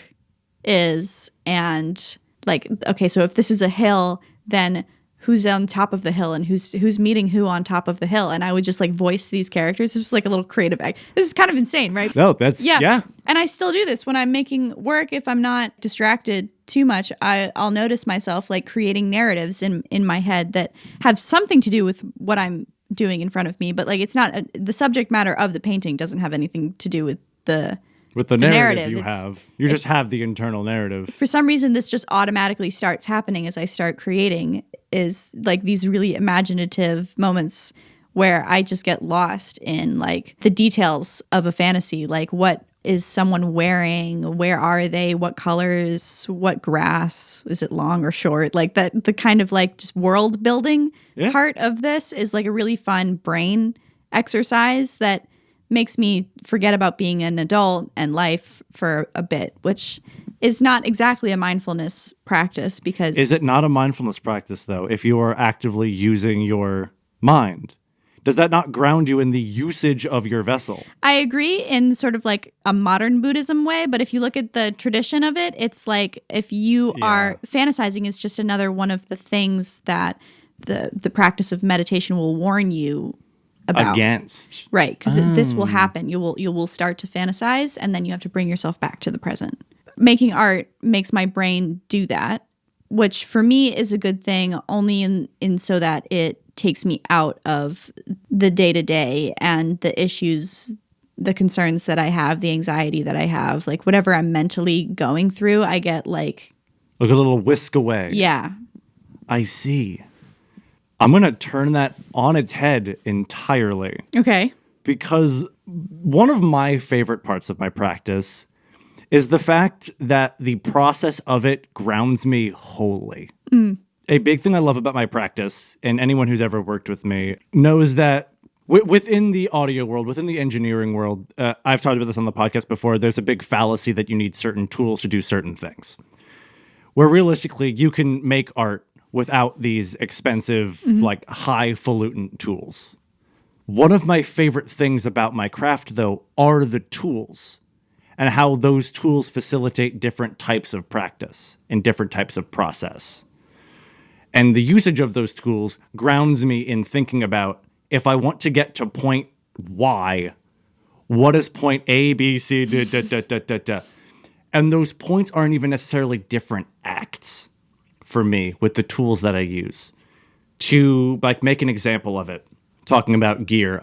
is. And like, okay, so if this is a hill, then who's on top of the hill and who's meeting who on top of the hill. And I would just like voice these characters. It's just like a little creative act. This is kind of insane, right? No, that's, yeah. And I still do this when I'm making work. If I'm not distracted too much, I'll notice myself like creating narratives in my head that have something to do with what I'm doing in front of me. But like, it's not the subject matter of the painting doesn't have anything to do with the With the narrative you It's- have. You just have the internal narrative. For some reason, this just automatically starts happening as I start creating, is like these really imaginative moments where I just get lost in like the details of a fantasy. Like, what is someone wearing? Where are they? What colors? What grass? Is it long or short? Like that, the kind of like just world building part of this is like a really fun brain exercise that makes me forget about being an adult and life for a bit, which is not exactly a mindfulness practice because... Is it not a mindfulness practice, though, if you are actively using your mind? Does that not ground you in the usage of your vessel? I agree in sort of like a modern Buddhism way, but if you look at the tradition of it, it's like if you are fantasizing is just another one of the things that the practice of meditation will warn you about. Against. Right, because this will happen. You will start to fantasize, and then you have to bring yourself back to the present. Making art makes my brain do that, which for me is a good thing only in so that it takes me out of the day-to-day and the issues, the concerns that I have, the anxiety that I have, like whatever I'm mentally going through, I get like a little whisk away. Yeah. I see. I'm going to turn that on its head entirely. Okay. Because one of my favorite parts of my practice is the fact that the process of it grounds me wholly. A big thing I love about my practice, and anyone who's ever worked with me knows that within the audio world, within the engineering world, I've talked about this on the podcast before, there's a big fallacy that you need certain tools to do certain things. Where realistically, you can make art without these expensive, like highfalutin tools. One of my favorite things about my craft, though, are the tools and how those tools facilitate different types of practice and different types of process. And the usage of those tools grounds me in thinking about if I want to get to point Y, what is point A, B, C, da, da, da, da, da, da. And those points aren't even necessarily different acts for me with the tools that I use. To like make an example of it, talking about gear,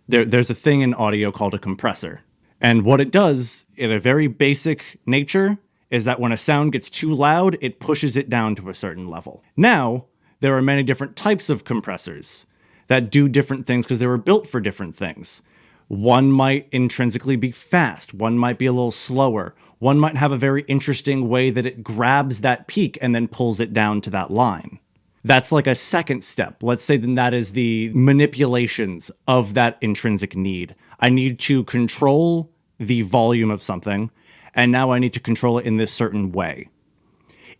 there's a thing in audio called a compressor. And what it does in a very basic nature is that when a sound gets too loud, it pushes it down to a certain level. Now, there are many different types of compressors that do different things because they were built for different things. One might intrinsically be fast, one might be a little slower, one might have a very interesting way that it grabs that peak and then pulls it down to that line. That's like a second step. Let's say then that is the manipulations of that intrinsic need. I need to control the volume of something, and now I need to control it in this certain way.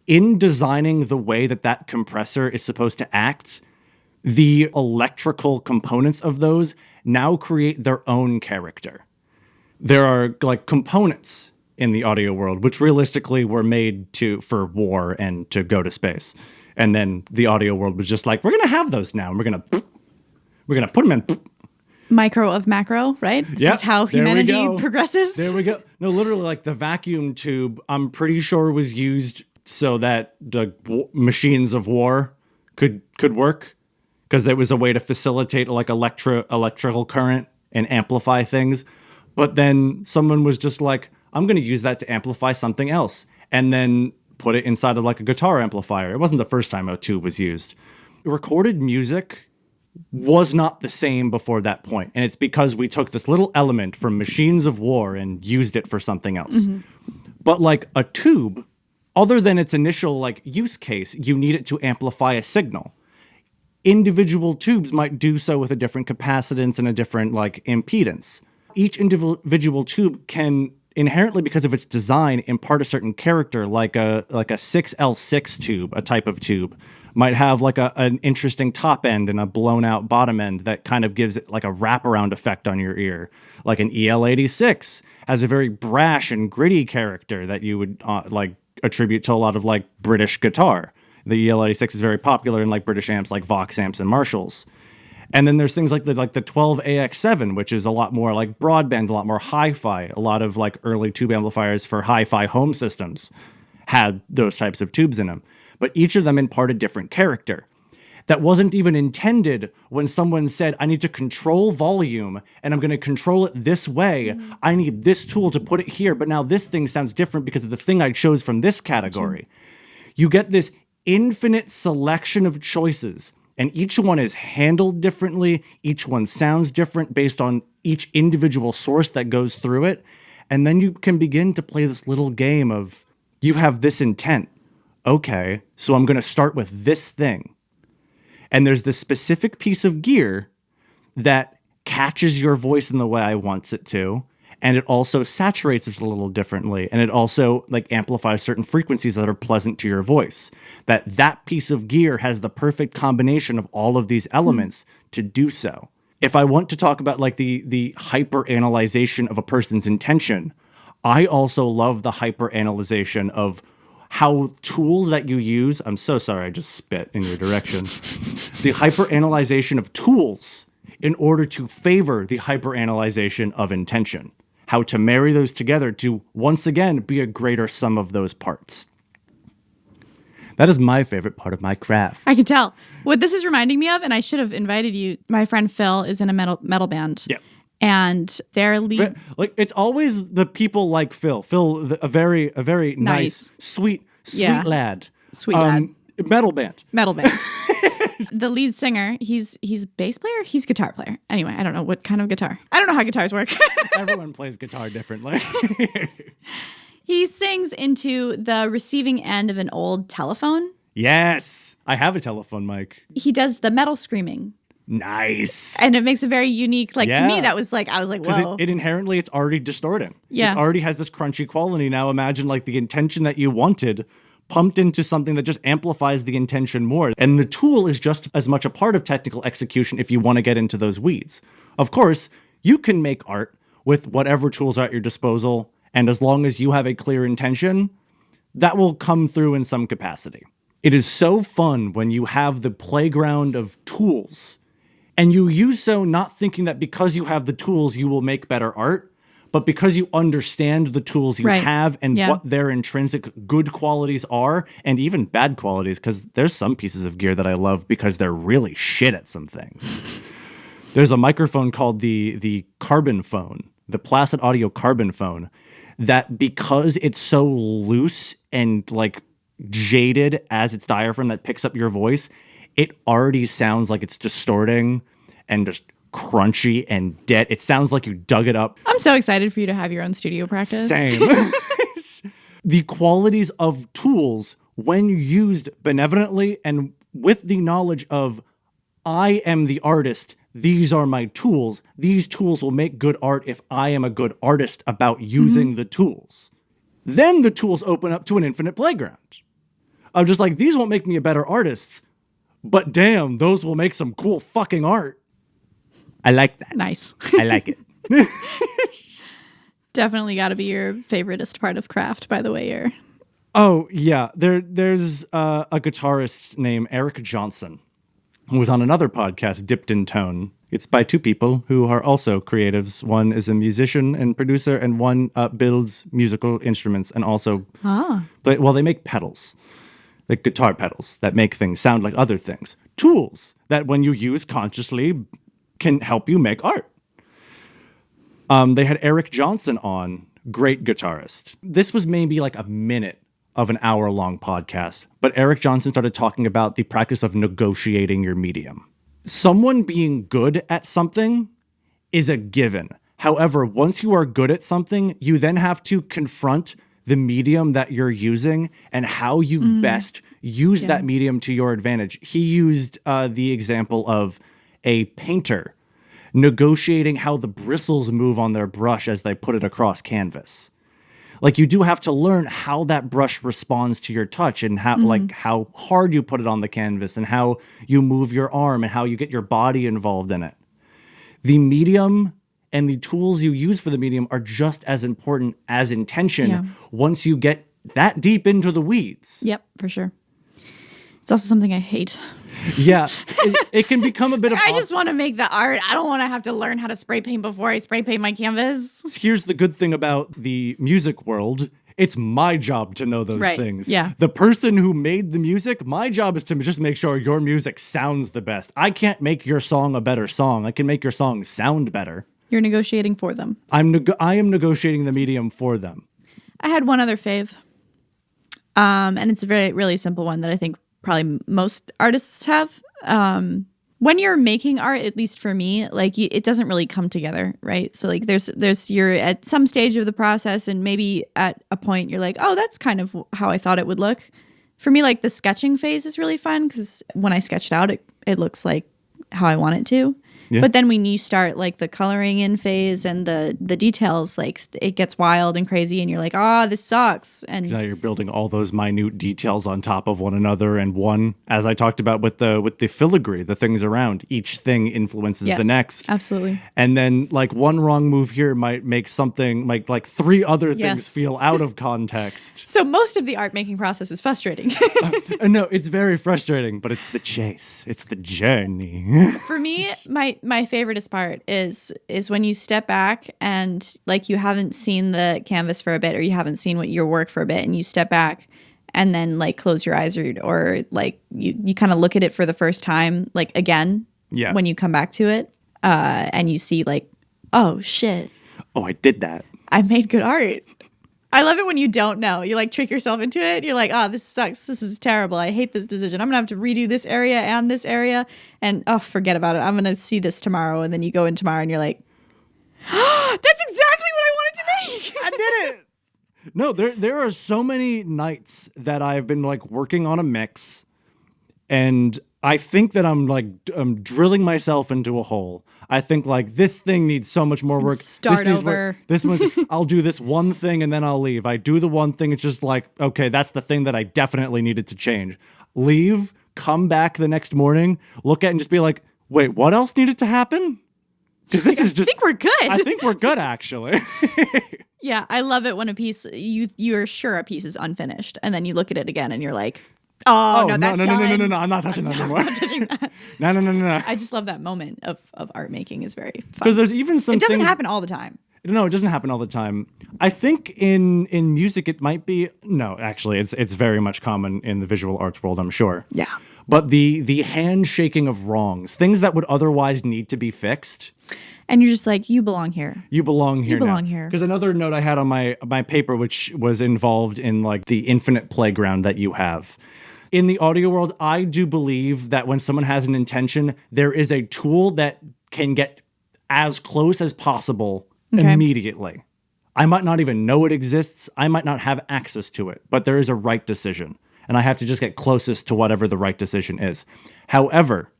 In designing the way that that compressor is supposed to act, the electrical components of those now create their own character. There are like components in the audio world, which realistically were made for war and to go to space. And then the audio world was just like, we're going to have those now. And we're going to put them in. Micro of macro, right? This is how humanity progresses. There we go. No, literally like the vacuum tube, I'm pretty sure was used so that the machines of war could work. Because there was a way to facilitate like electrical current and amplify things. But then someone was just like, I'm going to use that to amplify something else. And then put it inside of like a guitar amplifier. It wasn't the first time a tube was used. Recorded music was not the same before that point. And it's because we took this little element from machines of war and used it for something else. But like a tube, other than its initial like use case, you need it to amplify a signal. Individual tubes might do so with a different capacitance and a different like impedance. Each individual tube can inherently, because of its design, impart a certain character, like a 6L6 tube, a type of tube, might have like an interesting top end and a blown out bottom end that kind of gives it like a wraparound effect on your ear. Like an EL86 has a very brash and gritty character that you would like attribute to a lot of like British guitar. The EL86 is very popular in like British amps like Vox amps and Marshalls. And then there's things like the 12AX7, which is a lot more like broadband, a lot more hi-fi. A lot of like early tube amplifiers for hi-fi home systems had those types of tubes in them. But each of them impart a different character. that wasn't even intended when someone said, I need to control volume and I'm going to control it this way. I need this tool to put it here, but now this thing sounds different because of the thing I chose from this category. You get this infinite selection of choices, and each one is handled differently. Each one sounds different based on each individual source that goes through it. And then you can begin to play this little game of, you have this intent. Okay, so I'm going to start with this thing. And there's this specific piece of gear that catches your voice in the way I want it to. And it also saturates it a little differently. And it also like amplifies certain frequencies that are pleasant to your voice. That piece of gear has the perfect combination of all of these elements to do so. If I want to talk about like the hyper-analyzation of a person's intention, I also love the hyper-analyzation of how tools that you use, I'm so sorry, I just spit in your direction. The hyper-analyzation of tools in order to favor the hyper-analyzation of intention. How to marry those together to, once again, be a greater sum of those parts. That is my favorite part of my craft. I can tell. What this is reminding me of, and I should have invited you, my friend Phil is in a metal band. Yeah. And their lead... Like, it's always the people like Phil. Phil, a very nice sweet lad. Sweet lad. Metal band. The lead singer, he's bass player? He's guitar player. Anyway, I don't know what kind of guitar. I don't know how guitars work. Everyone plays guitar differently. He sings into the receiving end of an old telephone. Yes. I have a telephone mic. He does the metal screaming. Nice. And it makes a very unique, like, to me, that was like, I was like, whoa. It inherently, it's already distorting. Yeah. It already has this crunchy quality. Now imagine like the intention that you wanted pumped into something that just amplifies the intention more. And the tool is just as much a part of technical execution if you want to get into those weeds. Of course, you can make art with whatever tools are at your disposal. And as long as you have a clear intention, that will come through in some capacity. It is so fun when you have the playground of tools and you use so not thinking that because you have the tools, you will make better art, but because you understand the tools you have and what their intrinsic good qualities are and even bad qualities, because there's some pieces of gear that I love because they're really shit at some things. There's a microphone called the Carbon phone, the Placid Audio Carbon phone, that because it's so loose and like jaded as its diaphragm that picks up your voice, it already sounds like it's distorting and just crunchy and dead. It sounds like you dug it up. I'm so excited for you to have your own studio practice. Same. The qualities of tools, when used benevolently and with the knowledge of, I am the artist, these are my tools. These tools will make good art if I am a good artist about using the tools. Then the tools open up to an infinite playground. I'm just like, these won't make me a better artist, but damn, those will make some cool fucking art. I like that. Nice. I like it. Definitely got to be your favoriteest part of craft, by the way. You're... Oh, yeah. There's a guitarist named Eric Johnson who was on another podcast, Dipped in Tone. It's by two people who are also creatives. One is a musician and producer, and one builds musical instruments and also... they make pedals. Like guitar pedals that make things sound like other things. Tools that when you use consciously can help you make art. They had Eric Johnson on, great guitarist. This was maybe like a minute of an hour-long podcast, but Eric Johnson started talking about the practice of negotiating your medium. Someone being good at something is a given. However, once you are good at something, you then have to confront the medium that you're using and how you best use that medium to your advantage. He used the example of a painter negotiating how the bristles move on their brush as they put it across canvas. Like, you do have to learn how that brush responds to your touch and how how hard you put it on the canvas and how you move your arm and how you get your body involved in it. The medium and the tools you use for the medium are just as important as intention once you get that deep into the weeds. Yep, for sure. It's also something I hate. Yeah, it can become a bit of... I just want to make the art. I don't want to have to learn how to spray paint before I spray paint my canvas. Here's the good thing about the music world It's my job to know those Right. things. Yeah. The person who made the music, my job is to just make sure your music sounds the best. I can't make your song a better song. I can make your song sound better. You're negotiating for them. I am negotiating the medium for them. I had one other fave. And it's a very, really simple one that I think probably most artists have. When you're making art, at least for me, like it doesn't really come together, right? So like you're at some stage of the process and maybe at a point you're like, oh, that's kind of how I thought it would look. For me, like the sketching phase is really fun because when I sketch it out, it looks like how I want it to. Yeah. But then when you start like the coloring in phase and the details, like it gets wild and crazy and you're like, this sucks. And now you're building all those minute details on top of one another. And one, as I talked about with the filigree, the things around, each thing influences the next. Absolutely. And then like one wrong move here might make something like three other things feel out of context. So most of the art making process is frustrating. No, it's very frustrating, but it's the chase. It's the journey. For me, my favoriteest part is when you step back and like you haven't seen the canvas for a bit or you haven't seen your work for a bit and you step back and then like close your eyes or like you kind of look at it for the first time like again when you come back to it and you see like, oh shit. Oh, I did that. I made good art. I love it when you don't know. You like trick yourself into it. You're like, this sucks. This is terrible. I hate this decision. I'm going to have to redo this area and this area. And forget about it. I'm going to see this tomorrow. And then you go in tomorrow and you're like, that's exactly what I wanted to make. I did it. No, there are so many nights that I've been like working on a mix and I think that I'm drilling myself into a hole. I think like this thing needs so much more work. Start over. This one's I'll do this one thing and then I'll leave. I do the one thing. It's just like, okay, that's the thing that I definitely needed to change. Leave, come back the next morning, look at it and just be like, wait, what else needed to happen? Because this is just. I think we're good. I think we're good, actually. Yeah, I love it when a piece you're sure a piece is unfinished, and then you look at it again and you're like, no, that's no, I'm not touching that anymore. I'm not touching that. No. I just love that moment of art making is very fun. Because there's even some. It doesn't happen all the time. No, it doesn't happen all the time. I think in music it might be. No, actually, it's very much common in the visual arts world, I'm sure. Yeah. But the handshaking of wrongs, things that would otherwise need to be fixed. And you're just like, you belong here. You belong here. You belong here. Because another note I had on my paper, which was involved in like the infinite playground that you have. In the audio world, I do believe that when someone has an intention, there is a tool that can get as close as possible immediately. I might not even know it exists. I might not have access to it, but there is a right decision. And I have to just get closest to whatever the right decision is. However,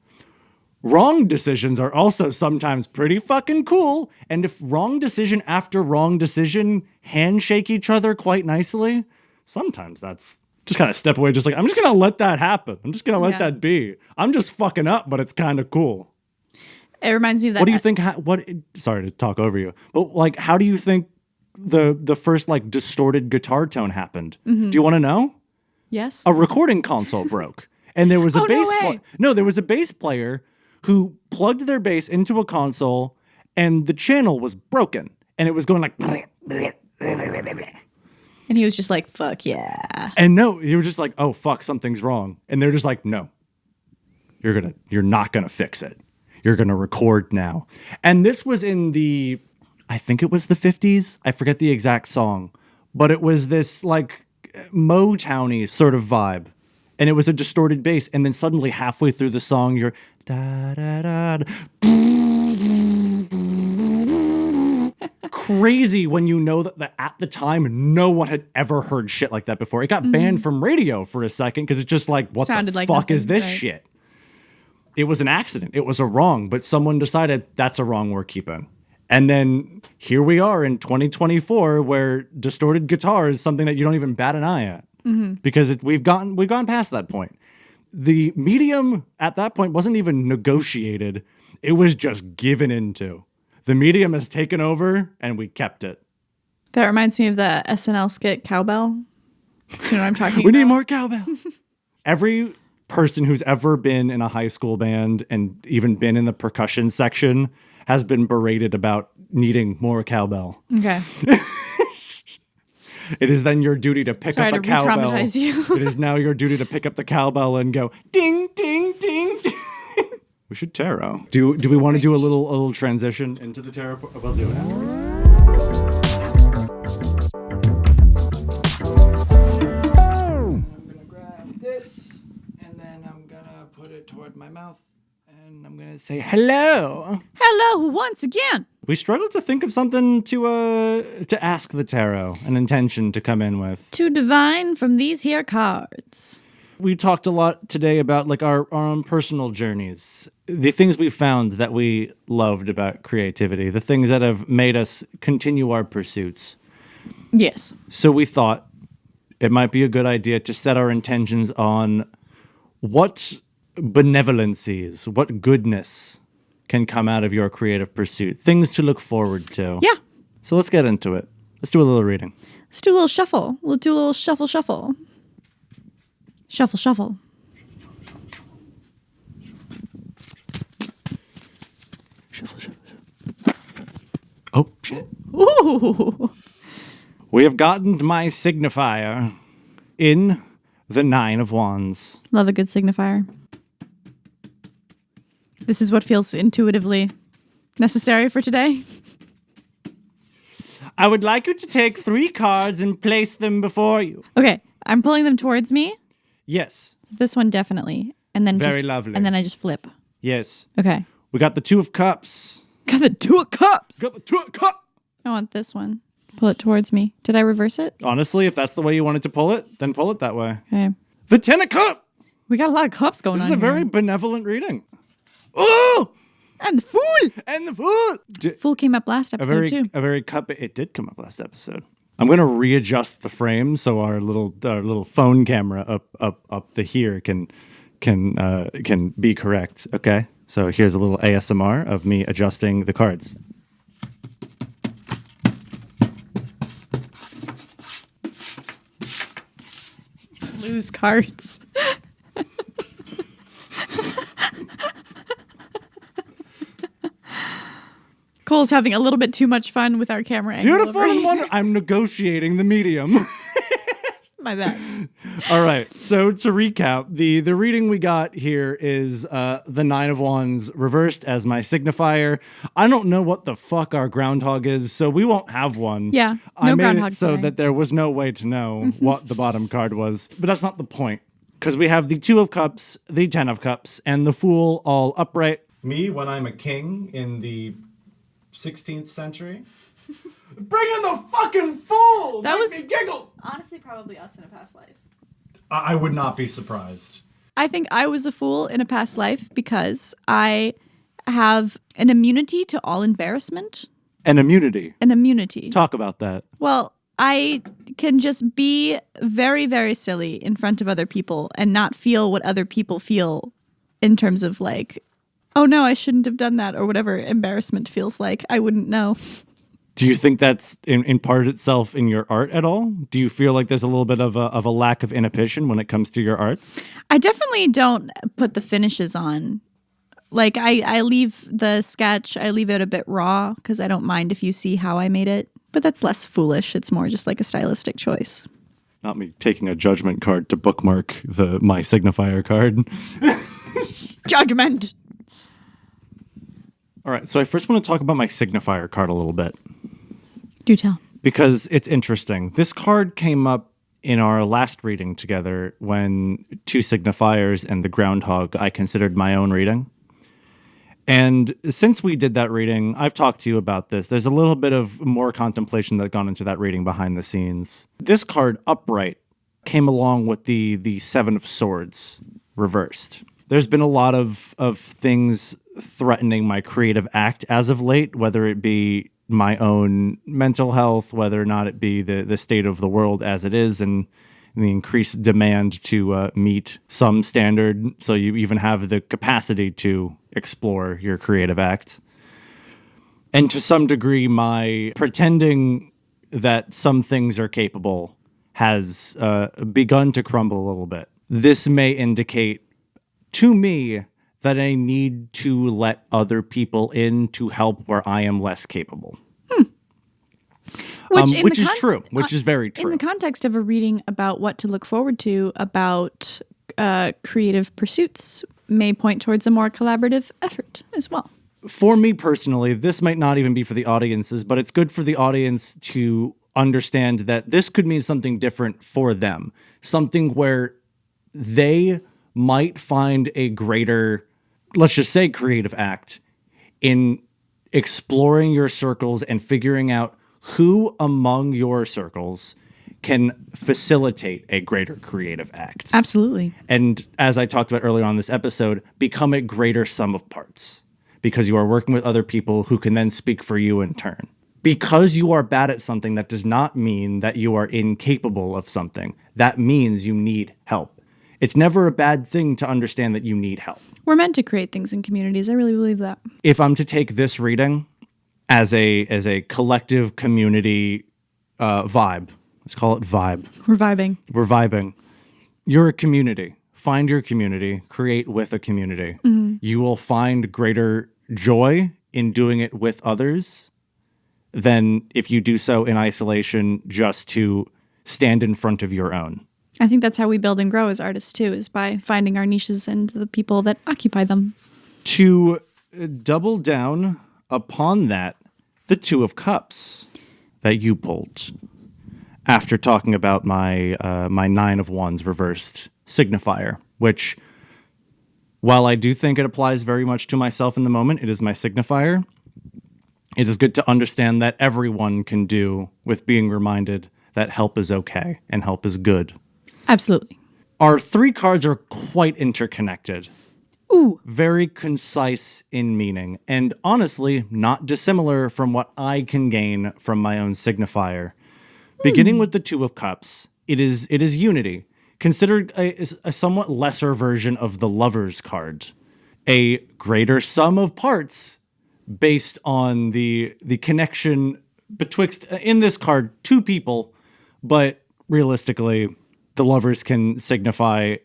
wrong decisions are also sometimes pretty fucking cool. And if wrong decision after wrong decision handshake each other quite nicely, sometimes that's just kind of step away. Just like, I'm just going to let that happen. I'm just going to let that be. I'm just fucking up, but it's kind of cool. It reminds me of that. What do you think? Sorry to talk over you, but like, how do you think the first like distorted guitar tone happened? Mm-hmm. Do you want to know? Yes. A recording console broke, and there was a there was a bass player who plugged their bass into a console, and the channel was broken, and it was going like. And he was just like, "Fuck yeah!" And no, he was just like, "Oh fuck, something's wrong," and they're just like, "No, you're not gonna fix it. You're gonna record now." And this was in I think it was the 50s. I forget the exact song, but it was this like Motowny sort of vibe. And it was a distorted bass. And then suddenly halfway through the song, you're da da da. Crazy when you know that at the time, no one had ever heard shit like that before. It got banned from radio for a second because it's just like, what the fuck is this shit? It was an accident. It was a wrong, but someone decided that's a wrong we're keeping. And then here we are in 2024 where distorted guitar is something that you don't even bat an eye at because we've gone past that point. The medium at that point wasn't even negotiated. It was just given into. The medium has taken over and we kept it. That reminds me of the SNL skit Cowbell. You know what I'm talking about? We need more cowbell. Every person who's ever been in a high school band and even been in the percussion section has been berated about needing more cowbell. Okay. It is then your duty to pick up a cowbell. re-traumatize you. It is now your duty to pick up the cowbell and go ding, ding, ding, ding. We should tarot. Do we want to do a little transition into the tarot? We'll do it afterwards. I'm gonna grab this, and then I'm gonna put it toward my mouth, and I'm gonna say hello. Hello once again. We struggled to think of something to ask the tarot, an intention to come in with. To divine from these here cards. We talked a lot today about like our own personal journeys, the things we found that we loved about creativity, the things that have made us continue our pursuits. Yes. So we thought it might be a good idea to set our intentions on what benevolencies, what goodness can come out of your creative pursuit, things to look forward to. Yeah. So let's get into it. Let's do a little reading. Let's do a little shuffle. We'll do a little shuffle. Shuffle, shuffle. Shuffle, shuffle. Oh, shit. Ooh. We have gotten my signifier in the 9 of Wands. Love a good signifier. This is what feels intuitively necessary for today. I would like you to take 3 cards and place them before you. Okay, I'm pulling them towards me. Yes. This one definitely. And then Very lovely. And then I just flip. Yes. Okay. We got the 2 of Cups. Got the 2 of Cups. Got the 2 of Cups. I want this one. Pull it towards me. Did I reverse it? Honestly, if that's the way you wanted to pull it, then pull it that way. Okay. The 10 of Cups. We got a lot of cups going on. This is a here. very benevolent reading. Oh! And the Fool. And the Fool. Fool came up last episode too. A very cup. It did come up last episode. I'm gonna readjust the frame so our little phone camera up the here can be correct. Okay. So here's a little ASMR of me adjusting the cards. Lose cards. Cole's having a little bit too much fun with our camera angle. Beautiful over and here. wonderful. I'm negotiating the medium. My bad. All right. So to recap, the reading we got here is the 9 of Wands reversed as my signifier. I don't know what the fuck our groundhog is, so we won't have one. Yeah, I no made groundhog it so today. that there was no way to know what the bottom card was. But that's not the point. Because we have the 2 of Cups, the 10 of Cups, and the Fool all upright. Me, when I'm a king in the 16th century. Bring in the fucking Fool! That Make was- me giggle! Honestly, probably us in a past life. I would not be surprised. I think I was a fool in a past life because I have an immunity to all embarrassment. An immunity. An immunity. Talk about that. Well, I can just be very, very silly in front of other people and not feel what other people feel in terms of like, oh no, I shouldn't have done that or whatever embarrassment feels like. I wouldn't know. Do you think that's in part itself in your art at all? Do you feel like there's a little bit of a lack of inhibition when it comes to your arts? I definitely don't put the finishes on. Like I leave the sketch, I leave it a bit raw because I don't mind if you see how I made it. But that's less foolish. It's more just like a stylistic choice. Not me taking a judgment card to bookmark my signifier card. Judgment! All right, so I first want to talk about my signifier card a little bit. Do tell. Because it's interesting. This card came up in our last reading together when 2 signifiers and the groundhog I considered my own reading. And since we did that reading, I've talked to you about this. There's a little bit of more contemplation that gone into that reading behind the scenes. This card, upright, came along with the 7 of Swords reversed. There's been a lot of things threatening my creative act as of late, whether it be my own mental health, whether or not it be the state of the world as it is, and the increased demand to meet some standard so you even have the capacity to explore your creative act. And to some degree, my pretending that some things are capable has begun to crumble a little bit. This may indicate to me that I need to let other people in to help where I am less capable. which is true, which is very true. In the context of a reading about what to look forward to about creative pursuits may point towards a more collaborative effort as well. For me personally, this might not even be for the audiences, but it's good for the audience to understand that this could mean something different for them. Something where they might find a greater, let's just say, creative act in exploring your circles and figuring out who among your circles can facilitate a greater creative act. Absolutely. And as I talked about earlier on in this episode, become a greater sum of parts because you are working with other people who can then speak for you in turn. Because you are bad at something, that does not mean that you are incapable of something. That means you need help. It's never a bad thing to understand that you need help. We're meant to create things in communities. I really believe that. If I'm to take this reading as a collective community vibe, let's call it vibe. We're vibing. We're vibing. You're a community. Find your community. Create with a community. Mm-hmm. You will find greater joy in doing it with others than if you do so in isolation just to stand in front of your own. I think that's how we build and grow as artists too, is by finding our niches and the people that occupy them. To double down upon that, the Two of Cups that you pulled after talking about my my Nine of Wands reversed signifier, which, while I do think it applies very much to myself in the moment, it is my signifier. It is good to understand that everyone can do with being reminded that help is okay and help is good. Absolutely. Our three cards are quite interconnected. Ooh. Very concise in meaning, and honestly, not dissimilar from what I can gain from my own signifier. Beginning with the Two of Cups, it is unity, considered a somewhat lesser version of the Lover's card. A greater sum of parts based on the connection betwixt, in this card, two people, but realistically, the Lovers can signify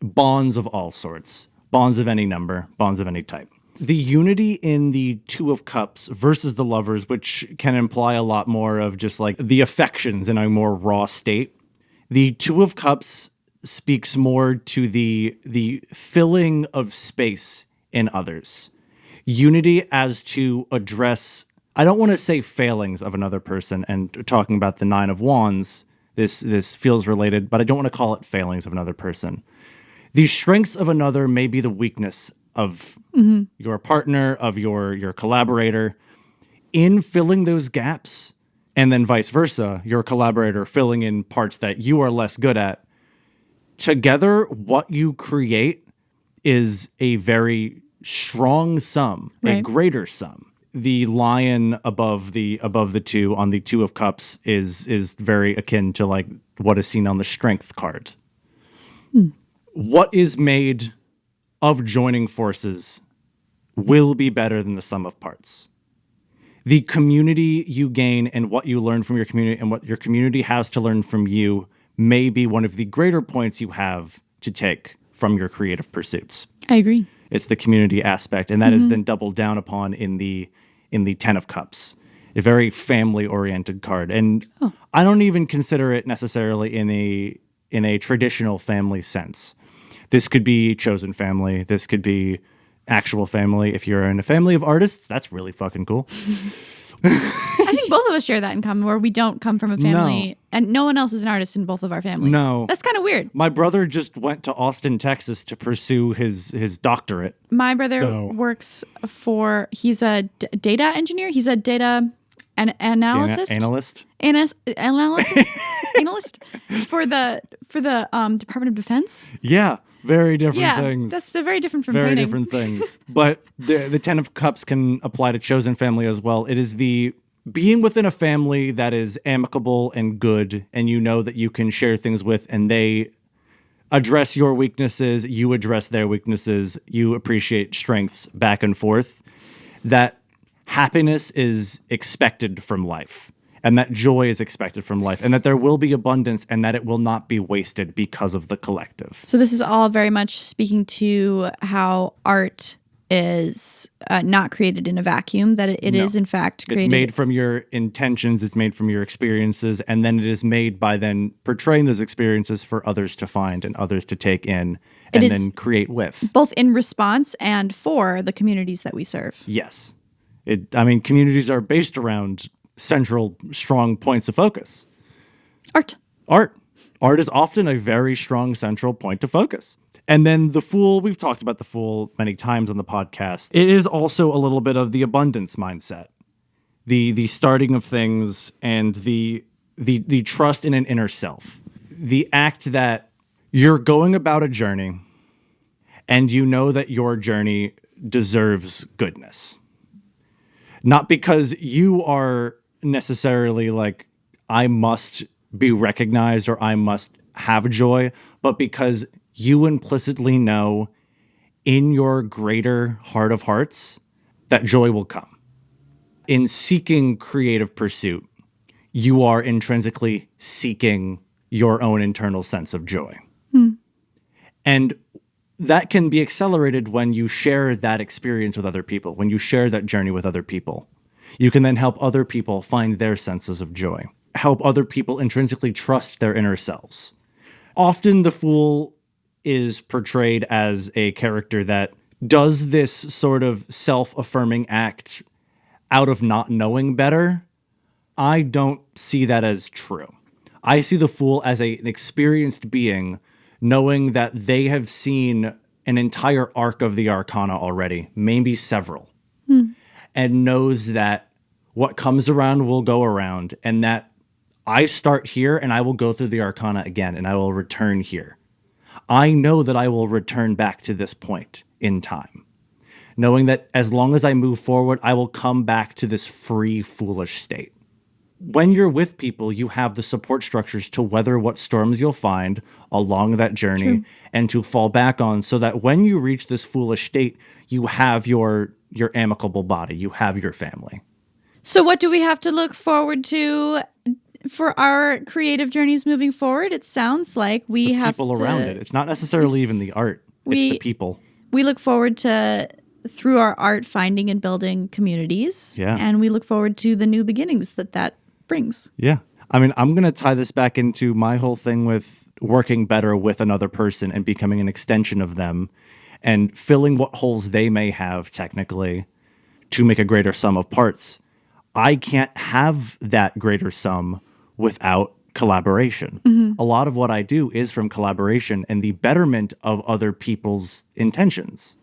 bonds of all sorts. Bonds of any number, bonds of any type. The unity in the Two of Cups versus the Lovers, which can imply a lot more of just like the affections in a more raw state. The Two of Cups speaks more to the filling of space in others. Unity as to address, I don't want to say failings of another person, and talking about the Nine of Wands, this feels related, but I don't want to call it failings of another person. The strengths of another may be the weakness of your partner, of your collaborator. In filling those gaps, and then vice versa, your collaborator filling in parts that you are less good at, together, what you create is a very strong sum, right. A greater sum. The lion above the two on the Two of Cups is very akin to like what is seen on the Strength card. What is made of joining forces will be better than the sum of parts. The community you gain and what you learn from your community and what your community has to learn from you may be one of the greater points you have to take from your creative pursuits. I agree. It's the community aspect, and that is then doubled down upon in the Ten of Cups, a very family-oriented card. And I don't even consider it necessarily in a traditional family sense. This could be chosen family. This could be actual family. If you're in a family of artists, that's really fucking cool. I think both of us share that in common, where we don't come from a family, and no one else is an artist in both of our families. No. That's kind of weird. My brother just went to Austin, Texas to pursue his doctorate. My brother works for, he's a data engineer. He's a data analyst. Analyst for the Department of Defense. Yeah. Very different things. That's very different from very painting. Different things. But the Ten of Cups can apply to chosen family as well. It is the being within a family that is amicable and good, and you know that you can share things with, and they address your weaknesses, you address their weaknesses, you appreciate strengths back and forth. That happiness is expected from life. And that joy is expected from life, and that there will be abundance, and that it will not be wasted because of the collective. So this is all very much speaking to how art is not created in a vacuum, that it is in fact created. It's made from your intentions, it's made from your experiences, and then it is made by then portraying those experiences for others to find and others to take in and then create with. Both in response and for the communities that we serve. Yes. Communities are based around central, strong points of focus. Art. Art is often a very strong central point of focus. And then the Fool, we've talked about the Fool many times on the podcast. It is also a little bit of the abundance mindset. The starting of things and the trust in an inner self. The act that you're going about a journey and you know that your journey deserves goodness. Not because you are necessarily like, I must be recognized or I must have joy, but because you implicitly know in your greater heart of hearts that joy will come. In seeking creative pursuit, you are intrinsically seeking your own internal sense of joy. And that can be accelerated when you share that experience with other people, when you share that journey with other people. You can then help other people find their senses of joy, help other people intrinsically trust their inner selves. Often the Fool is portrayed as a character that does this sort of self-affirming act out of not knowing better. I don't see that as true. I see the Fool as an experienced being knowing that they have seen an entire arc of the Arcana already, maybe several, and knows that what comes around will go around, and that I start here and I will go through the Arcana again and I will return here. I know that I will return back to this point in time, knowing that as long as I move forward, I will come back to this free, foolish state. When you're with people, you have the support structures to weather what storms you'll find along that journey and to fall back on, so that when you reach this foolish state, you have your amicable body, you have your family. So what do we have to look forward to for our creative journeys moving forward? It sounds like we have people around it. It's not necessarily even the art. It's the people. We look forward to, through our art, finding and building communities. Yeah. And we look forward to the new beginnings that brings. Yeah. I'm going to tie this back into my whole thing with working better with another person and becoming an extension of them and filling what holes they may have technically to make a greater sum of parts. I can't have that greater sum without collaboration. A lot of what I do is from collaboration and the betterment of other people's intentions.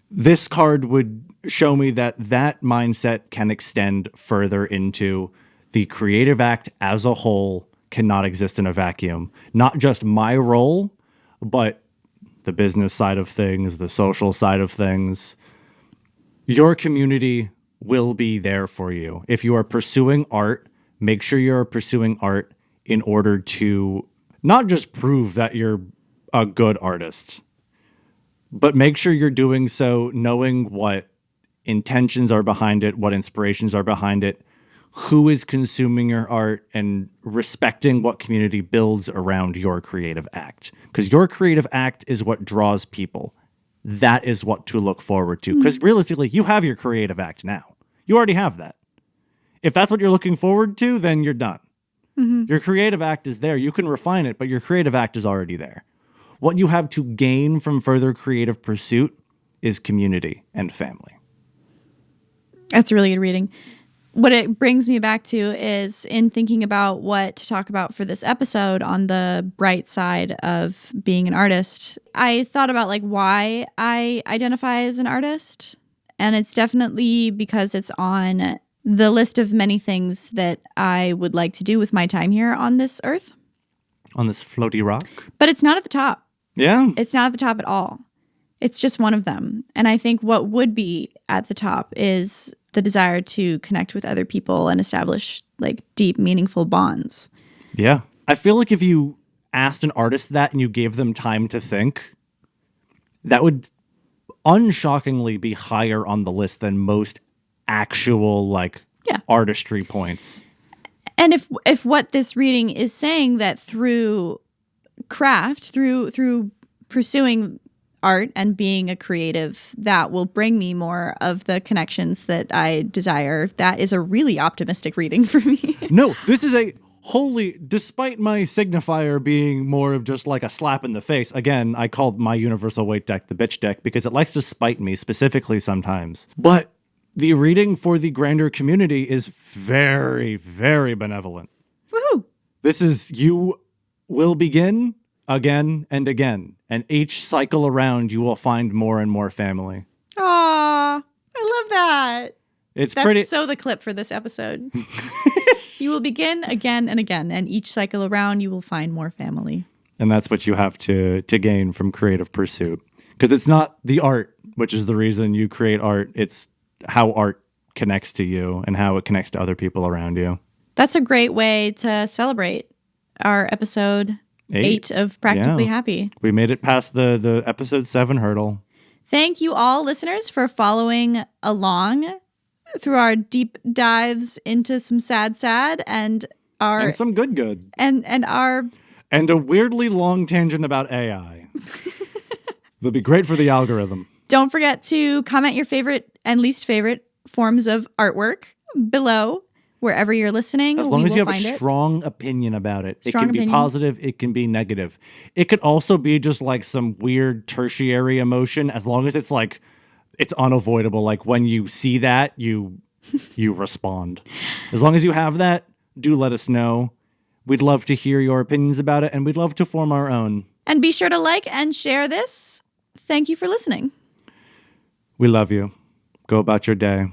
This card would show me that that mindset can extend further into the creative act as a whole cannot exist in a vacuum. Not just my role, but the business side of things, the social side of things. Your community will be there for you. If you are pursuing art, make sure you're pursuing art in order to not just prove that you're a good artist, but make sure you're doing so knowing what intentions are behind it, what inspirations are behind it, who is consuming your art, and respecting what community builds around your creative act. Because your creative act is what draws people. That is what to look forward to. Because realistically, you have your creative act now. You already have that. If that's what you're looking forward to, then you're done. Your creative act is there. You can refine it, but your creative act is already there. What you have to gain from further creative pursuit is community and family. That's really good reading. What it brings me back to is in thinking about what to talk about for this episode on the bright side of being an artist, I thought about like why I identify as an artist. And it's definitely because it's on the list of many things that I would like to do with my time here on this earth. On this floaty rock. But it's not at the top. Yeah. It's not at the top at all. It's just one of them. And I think what would be at the top is the desire to connect with other people and establish like deep, meaningful bonds. Yeah. I feel like if you asked an artist that and you gave them time to think, that would unshockingly be higher on the list than most actual like artistry points. And if what this reading is saying that through craft, through pursuing art and being a creative that will bring me more of the connections that I desire. That is a really optimistic reading for me. No, this is a wholly, despite my signifier being more of just like a slap in the face. Again, I called my universal weight deck the bitch deck because it likes to spite me specifically sometimes. But the reading for the grander community is very, very benevolent. Woohoo! This is, you will begin again and again, and each cycle around you will find more and more family. Aw, I love that. That's pretty. So the clip for this episode. You will begin again and again, and each cycle around you will find more family. And that's what you have to gain from creative pursuit. Because it's not the art, which is the reason you create art. It's how art connects to you and how it connects to other people around you. That's a great way to celebrate our episode 8 of Practically Happy. We made it past the episode 7 hurdle. Thank you all, listeners, for following along through our deep dives into some sad and some good and a weirdly long tangent about AI. They'll be great for the algorithm. Don't forget to comment your favorite and least favorite forms of artwork below wherever you're listening. As long as you have a strong opinion about it. It can be positive, it can be negative. It could also be just like some weird tertiary emotion, as long as it's like it's unavoidable. Like when you see that, you respond. As long as you have that, do let us know. We'd love to hear your opinions about it, and we'd love to form our own. And be sure to like and share this. Thank you for listening. We love you. Go about your day.